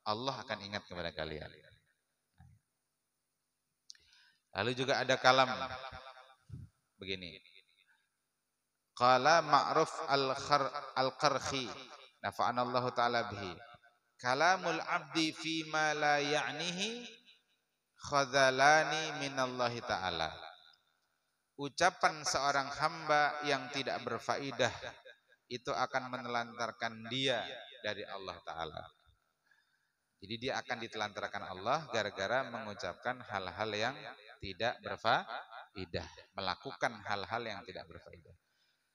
Allah akan ingat kepada kalian. Lalu juga ada kalam begini. Qala Ma'ruf al-Qarhi nafa'anallahu ta'ala bihi. Kalamul abdi fi ma la ya'nihi khadhalani minallahi ta'ala. Ucapan seorang hamba yang tidak berfaedah itu akan menelantarkan dia dari Allah Ta'ala. Jadi dia akan ditelantarkan Allah gara-gara mengucapkan hal-hal yang tidak berfaedah, melakukan hal-hal yang tidak berfaedah.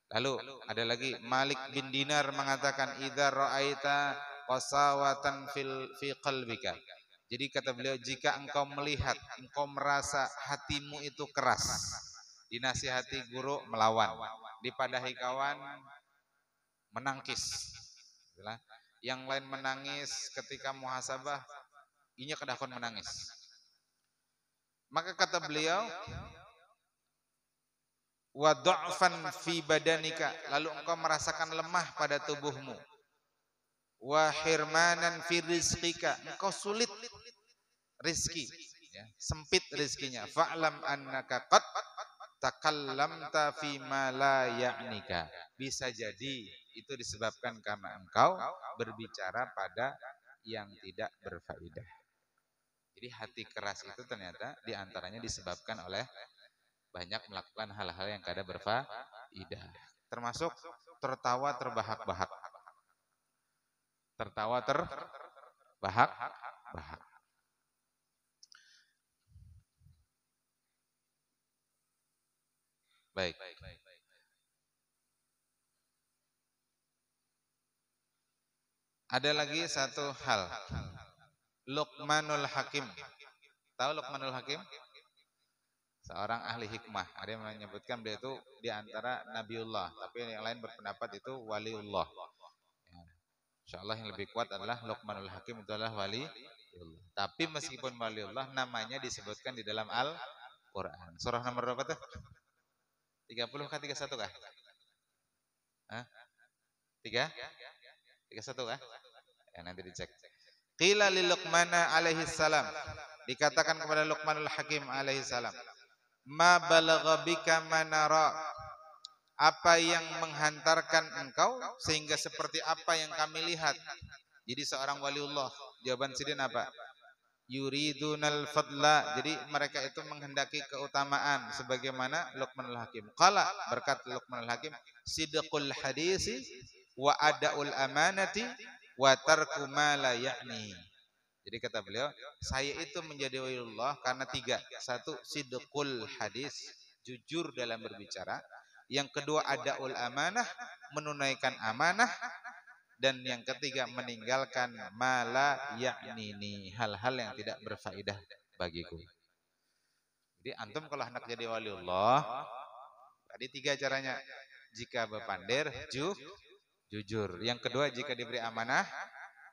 Lalu ada lagi Malik bin Dinar mengatakan, idza ra'aita qasawatan fi qalbika. Jadi kata beliau, jika engkau melihat, engkau merasa hatimu itu keras, dinasihati guru melawan, dipadahi kawan menangkis, yang lain menangis ketika muhasabah, inya kedakon menangis. Maka kata beliau, wa dha'fan fi badanika, lalu engkau merasakan lemah pada tubuhmu, wa hirmanan fi rizqika, engkau sulit rizki, ya, sempit rizkinya, fa'lam annaka qad takallamta fi ma la ya'nika. Bisa jadi itu disebabkan karena engkau berbicara pada yang tidak berfaedah. Jadi hati keras itu ternyata diantaranya disebabkan oleh banyak melakukan hal-hal yang kada berfaedah. Termasuk tertawa terbahak-bahak. Tertawa terbahak-bahak. Baik. Ada lagi satu hal. Luqmanul Hakim. Tahu Luqmanul Hakim? Seorang ahli hikmah. Ada yang menyebutkan beliau itu di antara Nabiullah, tapi yang lain berpendapat itu waliullah. Ya. Insyaallah yang lebih kuat adalah Luqmanul Hakim itu adalah waliullah. Tapi meskipun waliullah, namanya disebutkan di dalam Al-Qur'an. Surah nomor berapa tuh? 30 kah 31 kah? Hah? 31 kah? Ya, nanti dicek. Qila li Luqmana alaihi salam, dikatakan kepada Luqmanul Hakim alaihi salam, ma balagha bika manara, apa yang menghantarkan engkau sehingga seperti apa yang kami lihat. Jadi seorang waliullah, jawaban sidin apa? yuridunal fadla. Jadi mereka itu menghendaki keutamaan sebagaimana Luqmanul Hakim. Qala, berkata Luqmanul Hakim, sidqul hadisi wa adaul amanati wa tarku ma la ya'ni. Jadi kata beliau, saya itu menjadi waliullah karena tiga. Satu, sidqul hadis, jujur dalam berbicara. Yang kedua, adaul amanah, menunaikan amanah. Dan yang ketiga, meninggalkan mala ya'nini, hal-hal yang tidak berfaedah bagiku. Jadi antum kalau hendak jadi waliullah, tadi tiga caranya. Jika berpandir, jujur. Yang kedua, jika diberi amanah,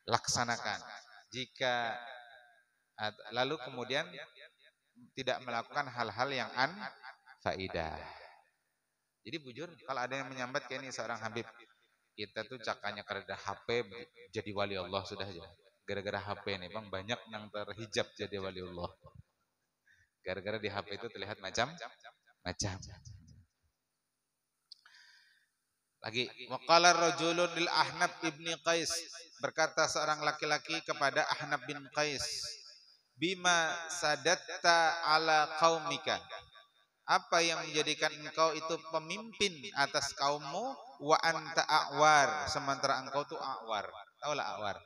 laksanakan. Jika lalu kemudian tidak melakukan hal-hal yang faedah. Jadi bujur, kalau ada yang menyambat kayak ini seorang Habib, kita tuh cakanya karena HP jadi wali Allah sudah aja. Gara-gara HP nih bang, banyak yang terhijab jadi wali Allah. Gara-gara di HP itu terlihat macam-macam. Lagi, waqala rajulun lil Ahnaf ibni Qais, berkata seorang laki-laki kepada Ahnaf bin Qais, bima sadatta ala qaumika, apa yang menjadikan engkau itu pemimpin atas kaummu, wa anta a'war, sementara engkau tuh a'war. Taulah a'war?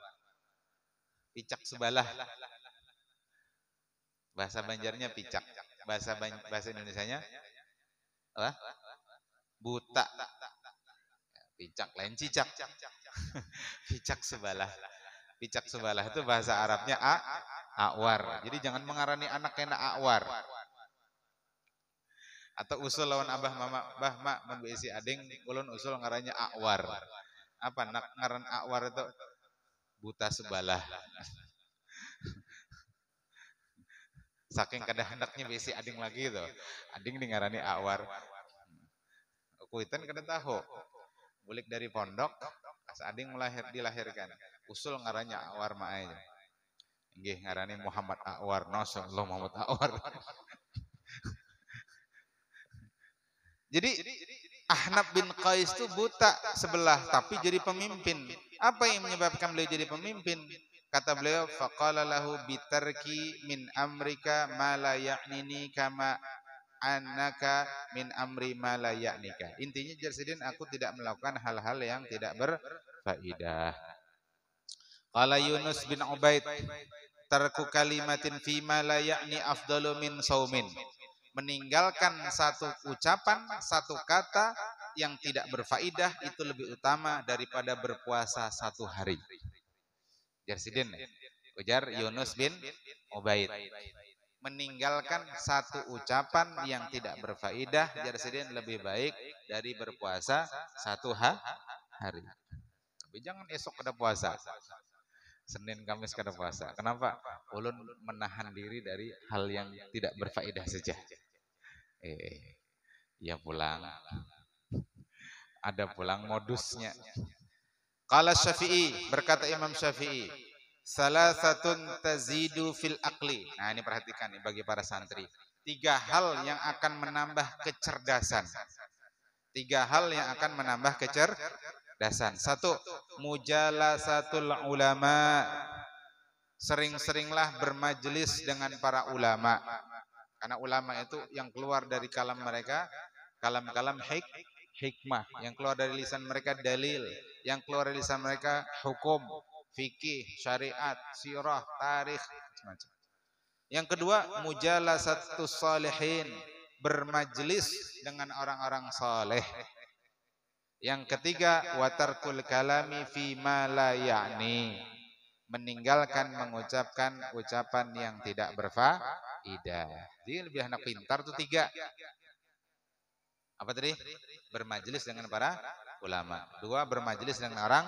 Picak sebalah. Bahasa Banjarnya picak. Bahasa Indonesianya apa? Buta. Picak lain cicak. Picak sebalah. Picak sebalah itu bahasa Arabnya a'war. Jadi jangan mengarani anak kena a'war. Atau usul lawan abah mama, bah mak mun bisi ading ulun usul ngarannya a'war. Apa nak ngaran a'war itu? Buta sebalah. Saking kada hendaknya bisi ading lagi itu. Ading di ngarani a'war. Kuitan kada tahu. Bulik dari pondok, pas ading dilahirkan. Usul ngarannya a'war mak aja. Nggih ngarani Muhammad A'war, nasallahu Muhammad A'war. Jadi Ahnaf bin Qais itu buta sebelah tapi jadi pemimpin. Apa yang menyebabkan beliau jadi pemimpin? Kata beliau, faqala lahu bitarki min amrika ma la ya'nini kama annaka min amri ma la ya'nika. Intinya Jarsidin, aku tidak melakukan hal-hal yang tidak berfaedah. Qala Yunus bin Ubaid, tarku kalimatin fi ma la ya'ni afdalu min saumin. Meninggalkan satu ucapan, satu kata yang tidak berfaedah itu lebih utama daripada berpuasa satu hari. Jarsidin, ujar Yunus bin Ubaid. Meninggalkan satu ucapan yang tidak berfaedah, Jarsidin, lebih baik dari berpuasa satu hari. Tapi jangan esok kada puasa. Senin Kamis kada puasa. Kenapa? Ulun menahan diri dari hal yang tidak berfaedah saja. Ya pulang. Ada pulang modusnya. Qala Syafi'i, berkata Imam Syafi'i, salasatun tazidu fil aqli. Nah, ini perhatikan nih bagi para santri. 3 hal yang akan menambah kecerdasan. 3 hal yang akan menambah kecerdasan. 1, mujalasatul ulama. Sering-seringlah bermajelis dengan para ulama. Karena ulama itu yang keluar dari kalam mereka, kalam-kalam hikmah. Yang keluar dari lisan mereka dalil. Yang keluar dari lisan mereka hukum, fikih, syariat, sirah, tarikh, macam-macam. Yang kedua, mujalasatus salihin. Bermajelis dengan orang-orang saleh. Yang ketiga, watarkul kalami fi ma la ya'ni. Meninggalkan mengucapkan ucapan yang tidak berfaedah. Jadi lebih anak pintar tuh 3. Apa tadi? Bermajelis dengan para ulama. 2, bermajelis dengan orang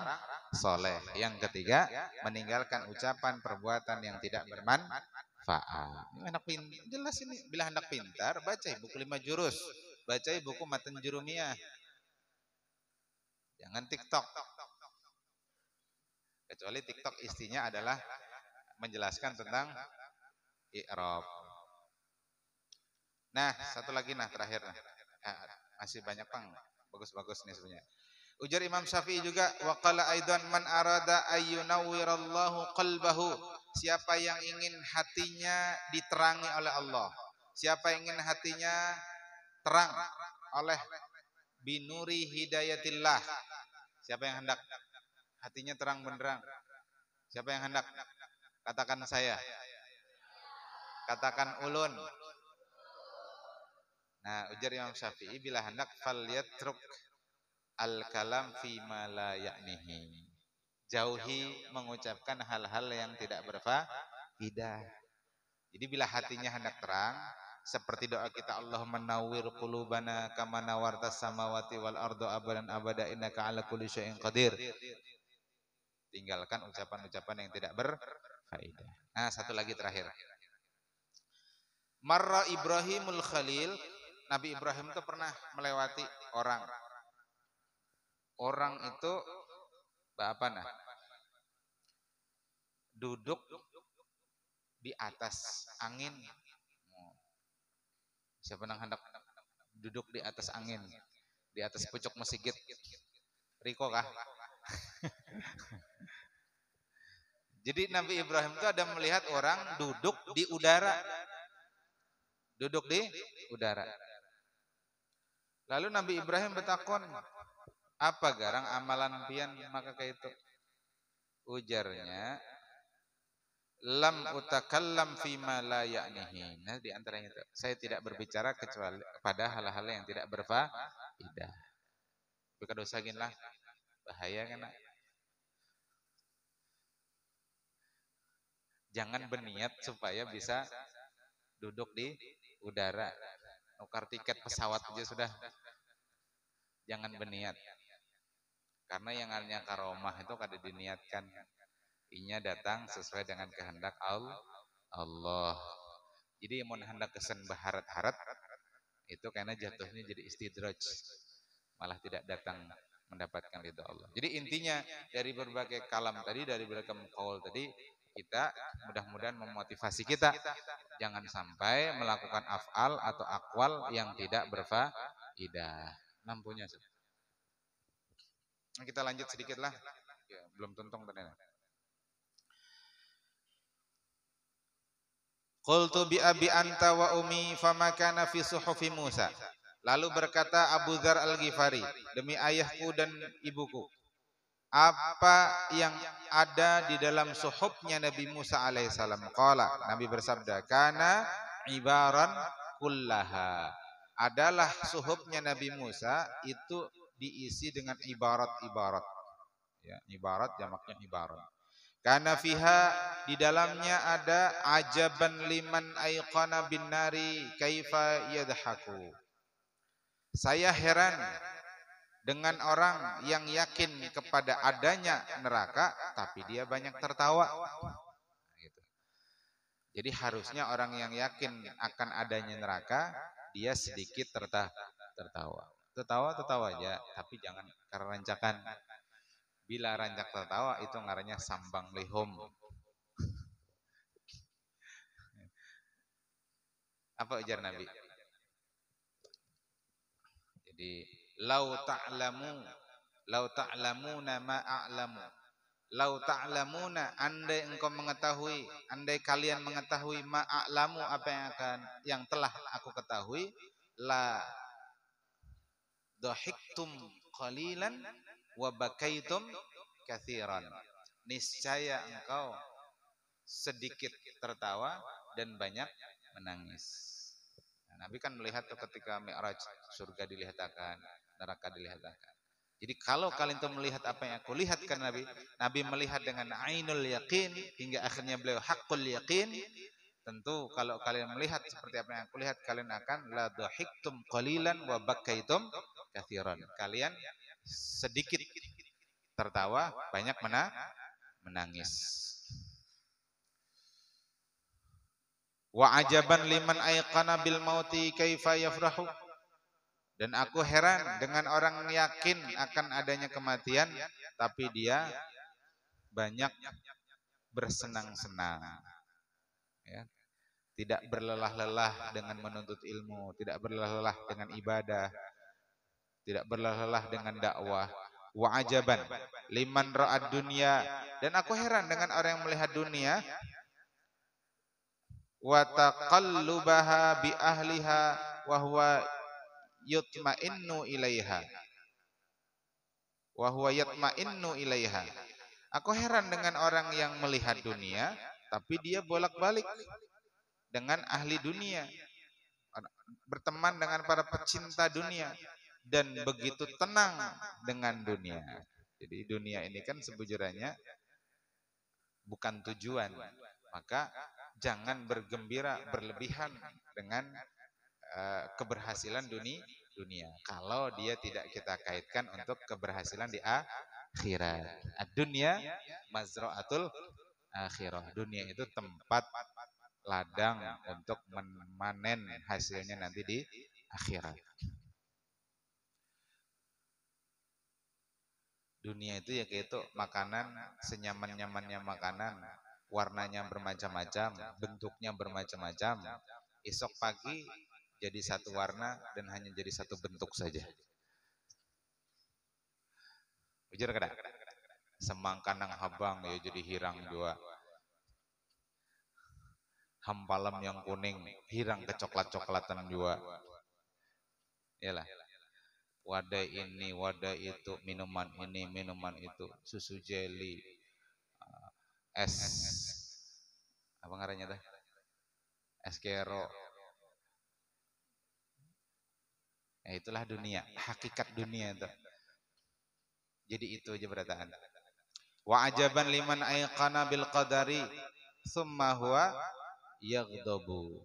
soleh. Yang ketiga, meninggalkan ucapan perbuatan yang tidak bermanfaat. Ini anak pintar. Jelas ini. Bila anak pintar, baca buku 5 jurus. Baca buku Matan Jurumiyah. Jangan TikTok. Kecuali TikTok istinya adalah menjelaskan tentang i'rab. Nah, satu lagi terakhir. Masih banyak pang. Bagus-bagus nih sebenarnya. Ujar Imam Syafi'i juga, wa qala aidan man arada ayyunawwirallahu qalbahu Siapa yang ingin hatinya diterangi oleh Allah, siapa yang ingin hatinya terang oleh binuri hidayatillah, siapa yang hendak hatinya terang benderang? Siapa yang hendak? Katakan saya. Katakan ulun. Nah, ujar Imam Syafi'i, bila hendak falyatruk al-kalam fi ma la ya'nihi. Jauhi mengucapkan hal-hal yang tidak berfaedah. Jadi bila hatinya hendak terang, seperti doa kita, Allahumma nawwir qulubana kama nawartas samawati wal ardu abadan abada innaka ala kulli syai'in qadir. Tinggalkan ucapan-ucapan yang tidak berfaedah. Nah, satu lagi terakhir. Marra Ibrahimul Khalil, Nabi Ibrahim itu pernah melewati orang. Orang itu apa nah? Duduk di atas angin. Siapa yang hendak duduk di atas angin? Di atas pucuk masjid. Riko kah? Jadi Nabi Ibrahim itu ada melihat orang duduk di udara. Duduk di udara. Lalu Nabi Ibrahim bertakon, apa garang amalan pian maka kayak itu? Ujarnya, lam utakallam fima la ya'nihi. Nah, di antaranya itu, saya tidak berbicara kecuali pada hal-hal yang tidak berfaedah. Bukan dosa gini lah, bahaya kan? Jangan berniat supaya bisa duduk di udara. Nukar tiket pesawat aja sudah. Jangan berniat. Karena yang namanya karomah itu kada diniatkan. Inya datang sesuai dengan kehendak Allah. Jadi mau hendak kesen baharat-harat itu karena jatuhnya jadi istidraj. Malah tidak datang mendapatkan ridha Allah. Jadi intinya dari berbagai kalam tadi, dari berbagai qaul tadi, kita mudah-mudahan memotivasi kita jangan sampai melakukan af'al atau akwal yang tidak berfaedah. Lampunya. Kita lanjut sedikit lah. Ya, belum tuntung tadi. Qultu bi abi anta wa ummi fama kana fi suhufi Musa. Lalu berkata Abu Dzar Al-Ghifari, demi ayahku dan ibuku, apa yang ada di dalam suhufnya Nabi Musa alaihissalam? Qala, Nabi bersabda, kana ibaran kullaha. Adalah suhufnya Nabi Musa itu diisi dengan ibarat-ibarat. Ya, ibarat jamaknya ibarat. Karena fiha, di dalamnya ada ajaban liman aiqana bin nari kaifa yadhaku. Saya heran dengan orang yang yakin kepada adanya neraka tapi dia banyak tertawa. Gitu. Jadi harusnya orang yang yakin akan adanya neraka dia sedikit tertawa. Tertawa aja, tapi jangan karena rancakan. Bila rancak tertawa itu ngarannya sambang lihum. Apa ujar Nabi? Jadi lau ta'lamuna ma a'lamu. Lau ta'lamuna, andai engkau mengetahui, andai kalian mengetahui ma a'lamu, apa yang telah aku ketahui, la dhahiktum qalilan wa bakaitum katsiran. Niscaya engkau sedikit tertawa dan banyak menangis. Nah, Nabi kan melihat tuh ketika Mi'raj, surga dilihatkan, neraka dilihatkan. Jadi kalau kalian tuh melihat apa yang aku lihat kan Nabi melihat dengan ainul yaqin hingga akhirnya beliau haqqul yaqin. Tentu kalau kalian melihat seperti apa yang aku lihat, kalian akan la dhahiktum qalilan wa bakaitum katsiran. Kalian sedikit tertawa, banyak menangis. Wa ajaban liman aiqana bil mauti kaifa yafrahu. Dan aku heran dengan orang yakin akan adanya kematian tapi dia banyak bersenang-senang. Ya. Tidak berlelah-lelah dengan menuntut ilmu, tidak berlelah-lelah dengan ibadah, tidak berlelah-lelah dengan dakwah. Wa ajaban liman ra'ad dunya, dan aku heran dengan orang yang melihat dunia wa taqallubaha bi ahliha wa huwa yutma'innu ilaiha wa huwa yatma'innu ilaiha. Aku heran dengan orang yang melihat dunia tapi dia bolak-balik dengan ahli dunia, berteman dengan para pecinta dunia dan begitu tenang dengan dunia. Jadi dunia ini kan sebujurnya bukan tujuan. Maka jangan bergembira berlebihan dengan keberhasilan dunia. Kalau dia tidak kita kaitkan untuk keberhasilan di akhirat. Dunia mazra'atul akhirah. Dunia itu tempat ladang untuk memanen hasilnya nanti di akhirat. Dunia itu ya kayak itu makanan, senyaman-nyamannya makanan, warnanya bermacam-macam, bentuknya bermacam-macam. Esok pagi jadi satu warna dan hanya jadi satu bentuk saja. Ujar kada? Semangka nang habang ya jadi hirang dua. Hampalam yang kuning hirang kecoklat-coklatan dua. Iyalah. Wadah ini, wadah itu, minuman ini, minuman itu, susu jelly, es, apa ngarannya teh? Es kero. Nah, itulah dunia, hakikat dunia itu. Jadi itu aja berataan. Wa ajaban liman ayqana bil qadari summa huwa yaghdabu.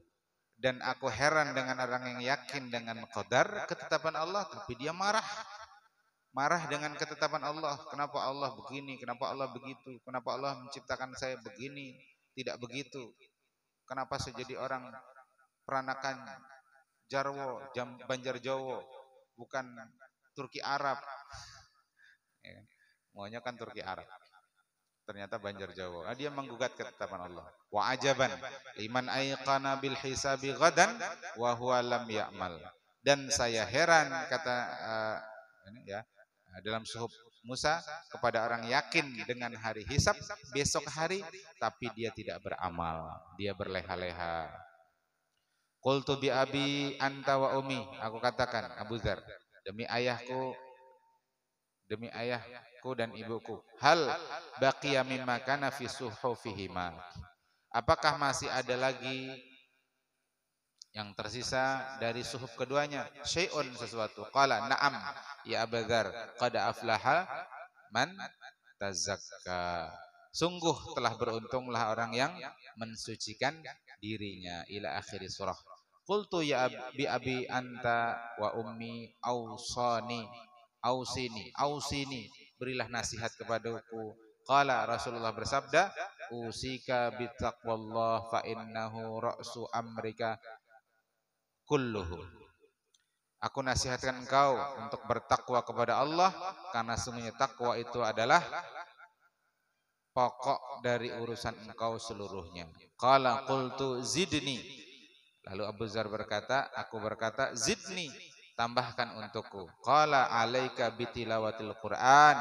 Dan aku heran dengan orang yang yakin dengan qadar, ketetapan Allah, tapi dia marah. Marah dengan ketetapan Allah. Kenapa Allah begini? Kenapa Allah begitu? Kenapa Allah menciptakan saya begini? Tidak begitu. Kenapa saya jadi orang peranakan Jarwo, Banjar Jawa, bukan Turki Arab. Ya, maunya kan Turki Arab. Ternyata Banjar Jawa. Dia menggugat ketetapan Allah. Wa ajaban liman ayqana bil hisabi ghadan wa huwa lam ya'mal. Dan saya heran kata dalam suhuf Musa kepada orang yakin dengan hari hisab besok hari tapi dia tidak beramal, dia berleha-leha. Qultu bi abi anta wa ummi, aku katakan Abu Dzar, demi ayahku dan ibuku, hal baqiya mimma kana fi suhufihima, apakah masih ada lagi yang tersisa dari suhuf keduanya, syai'un sesuatu. Qala na'am ya Abu Dzar, qad aflaha man tazakka, sungguh telah beruntunglah orang yang mensucikan dirinya, ila akhir surah. Qultu ya abi anta wa ummi ausini, berilah nasihat kepadaku. Qala Rasulullah bersabda, usika bitaqwallah fa innahu ra'su amrika kulluhu. Aku nasihatkan engkau untuk bertakwa kepada Allah karena sungguhnya takwa itu adalah pokok dari urusan engkau seluruhnya. Qala qultu zidni. Lalu Abu Dzar berkata, aku berkata, zidni, tambahkan untukku. Qala alaika bitilawatil Qur'an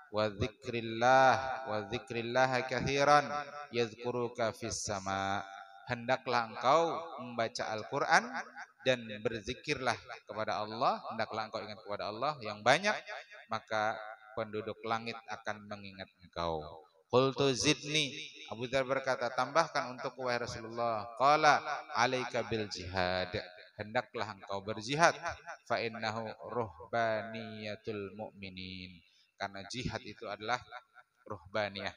wa dzikrillah katsiran yadhkuruka fis sama. Hendaklah engkau membaca Al-Qur'an dan berzikirlah kepada Allah, hendaklah engkau ingat kepada Allah yang banyak, maka penduduk langit akan mengingat engkau. Qultu zidni, Abu Dzar berkata, tambahkan untuk wahai Rasulullah. Qala alaika bil jihad, hendaklah engkau berjihad, fa innahu ruhbaniyatul mu'minin, karena jihad itu adalah ruhbaniyah,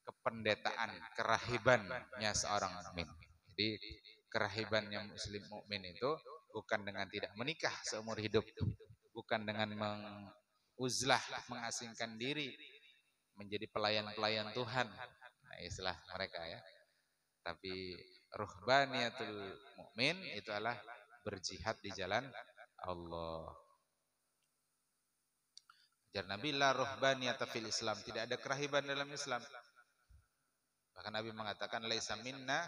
kependetaan, kerahibannya seorang mukmin. Jadi kerahibannya muslim mukmin itu bukan dengan tidak menikah seumur hidup, bukan dengan menguzlah, mengasingkan diri, menjadi pelayan-pelayan Tuhan, nah, istilah mereka ya. Tapi ruhbaniyatul mukmin itu adalah berjihad di jalan Allah. Jar Nabi, la ruhbaniyata fil Islam, tidak ada kerahiban dalam Islam. Bahkan Nabi mengatakan laisa minna,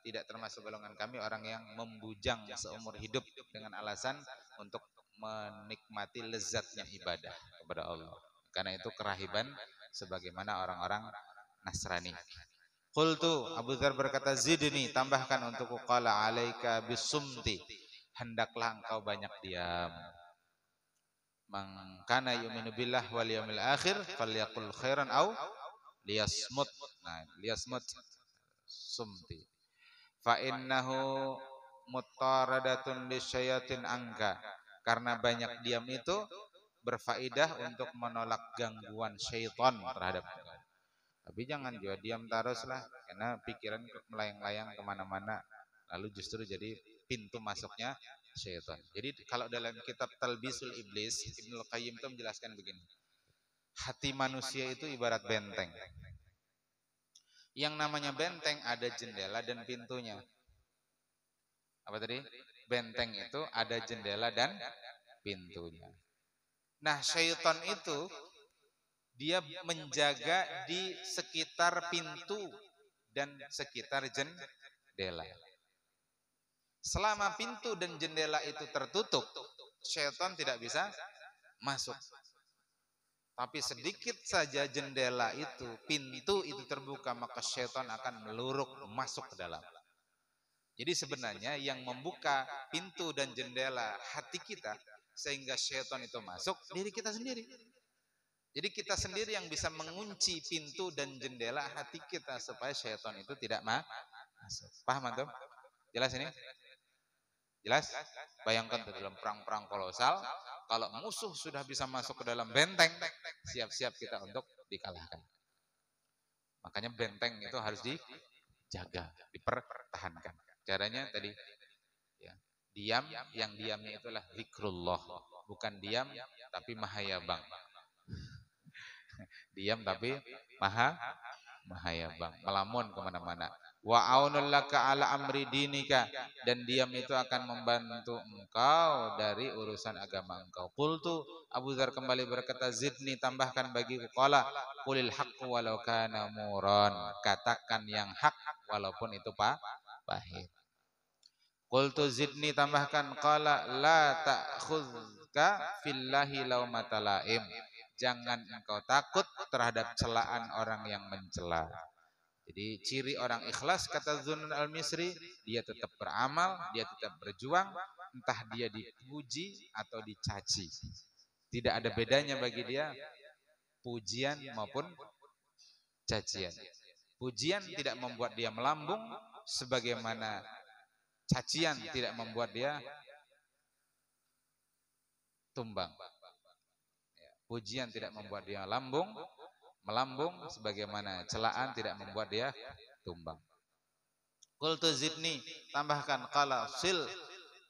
tidak termasuk golongan kami orang yang membujang seumur hidup dengan alasan untuk menikmati lezatnya ibadah kepada Allah. Karena itu kerahiban sebagaimana orang-orang Nasrani. Qultu, Abu Dzar berkata, zidni, tambahkan untukku. Qala alaika bisumti, hendaklah engkau banyak diam. Man kana yu'minu billah wal yawmil akhir falyaqul khairan aw liyasmut. Nah, liyasmut sumti. Fa innahu muttaradatun lisyayatin angka. Karena banyak diam itu berfaedah untuk menolak gangguan syaitan terhadap engkau. Tapi jangan juga diam teruslah, karena pikiran melayang-layang kemana-mana, lalu justru jadi pintu masuknya syaitan. Jadi kalau dalam kitab Talbisul Iblis, Ibnul Qayyim itu menjelaskan begini, hati manusia itu ibarat benteng. Yang namanya benteng ada jendela dan pintunya. Apa tadi? Benteng itu ada jendela dan pintunya. Nah, syaitan itu dia menjaga di sekitar pintu dan sekitar jendela. Selama pintu dan jendela itu tertutup, syaitan tidak bisa masuk. Tapi sedikit saja jendela itu, pintu itu terbuka, maka syaitan akan meluruk masuk ke dalam. Jadi sebenarnya yang membuka pintu dan jendela hati kita sehingga syaitan itu masuk, diri kita sendiri. Jadi kita sendiri yang bisa mengunci pintu dan jendela hati kita supaya syaitan itu tidak masuk. Paham antum? Jelas ini? Jelas? Bayangkan dalam perang-perang kolosal, kalau musuh sudah bisa masuk ke dalam benteng, siap-siap kita untuk dikalahkan. Makanya benteng itu harus dijaga, dipertahankan. Caranya tadi, ya, diam, yang diamnya itulah zikrullah, bukan diam tapi mahayabang. Diam tapi mahayabang, melamun kemana-mana. Wa aunul laka ala amri dinika, dan diam itu akan membantu engkau dari urusan agama engkau. Qultu, Abu Dzar kembali berkata, zidni, tambahkan bagiku. Qala qulil haqqu walau kana muran, katakan yang hak walaupun itu pahit. Qultu zidni, tambahkan. Qala la ta'khudka fillahi laumata laim, jangan engkau takut terhadap celaan orang yang mencela. Jadi ciri orang ikhlas, kata Zunnun al-Misri, dia tetap beramal, dia tetap berjuang, entah dia dipuji atau dicaci. Tidak ada bedanya bagi dia pujian maupun cacian. Pujian tidak membuat dia melambung, sebagaimana cacian tidak membuat dia tumbang. Pujian tidak membuat dia melambung, sebagaimana celaan tidak membuat dia tumbang. Qultu zidni, tambahkan. Qala sil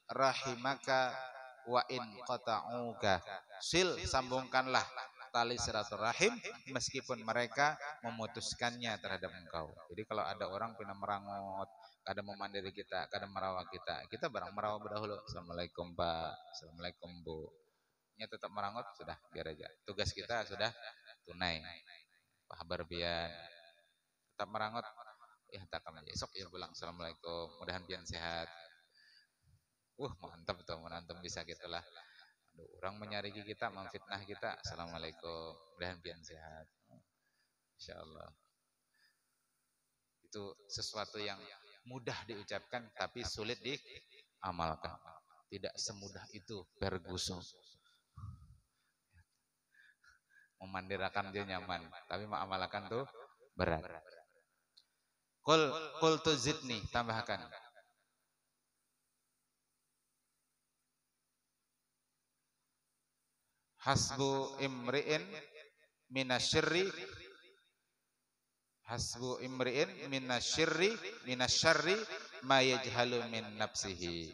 rahimaka wa in qata'uka, sil, sambungkanlah tali silaturahim meskipun mereka memutuskannya terhadap engkau. Jadi kalau ada orang pernah merangot, kadang memandiri kita, kadang merawat kita, kita barang merawat dahulu. Assalamualaikum Pak, assalamualaikum Bu. Nya tetap merangot, sudah biar aja. Tugas kita sudah tunai. Pak Barbian tetap merangot, ya takkan aja. Esok ya pulang, assalamualaikum, mudahan pian sehat. Mantap tuh, menantum bisa gitulah. Aduh, orang menyariki kita, memfitnah kita, assalamualaikum, mudahan pian sehat. Insyaallah. Itu sesuatu yang mudah diucapkan tapi sulit diamalkan. Tidak semudah itu Ferguson. Memandirakan dia nyaman, tapi mengamalkan tuh berat. Qul tuzidni, tambahkan. Hasbu imri'in minasyirri, hasbu imri'in minasyirri ma yajhalu min nafsihi.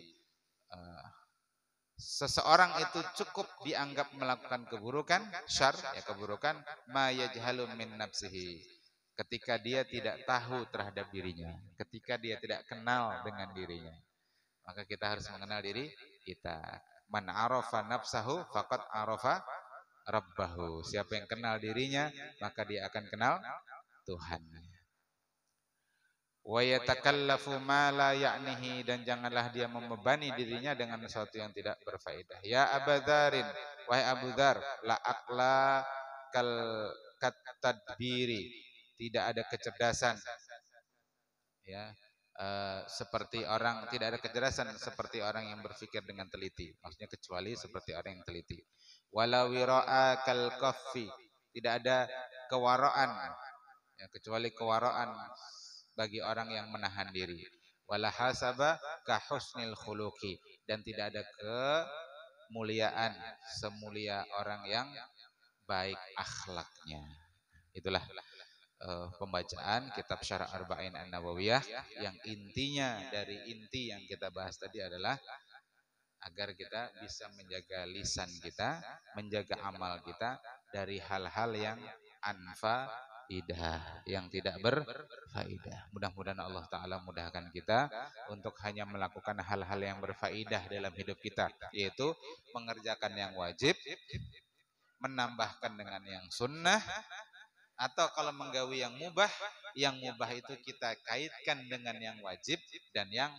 Seseorang itu cukup dianggap melakukan keburukan, syar, ya keburukan, ma yajhalu min nafsihi, ketika dia tidak tahu terhadap dirinya, ketika dia tidak kenal dengan dirinya. Maka kita harus mengenal diri kita. Man arafa nafsahu faqad arafa rabbahu. Siapa yang kenal dirinya, maka dia akan kenal Tuhan. Wa yatakallafu ma la ya'nihi, dan janganlah dia membebani dirinya dengan sesuatu yang tidak berfaedah. Ya Abu Dzarin, wahai Abu Dzar, la aqla kal tadbiri, tidak ada kecerdasan ya, seperti orang tidak ada kecerdasan seperti orang yang berpikir dengan teliti, maksudnya kecuali seperti orang yang teliti. Wala wira'a kal kaffi, tidak ada kewaraan, ya, kecuali kewaraan bagi orang yang menahan diri. Wala hasaba ka husnil khuluqi, dan tidak ada kemuliaan semulia orang yang baik akhlaknya. Itulah pembacaan kitab Syarah Arba'in An-Nawawiyah, yang intinya dari inti yang kita bahas tadi adalah agar kita bisa menjaga lisan kita, menjaga amal kita dari hal-hal yang anfaidah, yang tidak berfaedah. Mudah-mudahan Allah Ta'ala mudahkan kita untuk hanya melakukan hal-hal yang berfaedah dalam hidup kita, yaitu mengerjakan yang wajib, menambahkan dengan yang sunnah, atau kalau menggawi yang mubah itu kita kaitkan dengan yang wajib dan yang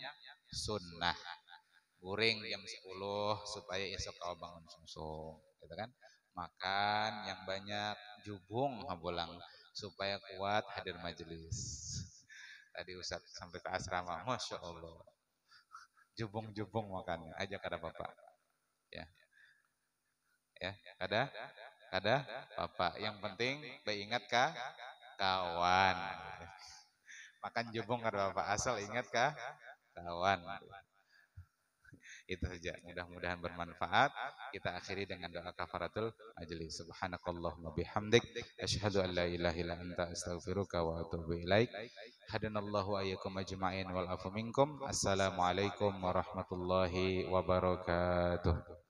sunnah. Guring jam 10 supaya esok kau bangun sungsung, gitu kan? Makan yang banyak, jubung habolang supaya kuat hadir majelis. Tadi Ustaz sampai ke asrama, Masya Allah, jubung-jubung makannya, ajak ada bapak, ya, ya, ada bapak. Yang penting ingat kawan. Makan jubung kada bapak, asal ingat kawan. Itu saja, mudah-mudahan bermanfaat. Kita akhiri dengan doa kafaratul majlis. Subhanakallahumma bihamdik, asyhadu an la ilaha illa anta, astaghfiruka wa atubu ilaik. Hadanallahu ayyakum ajma'in wal afu minkum. Assalamualaikum warahmatullahi wabarakatuh.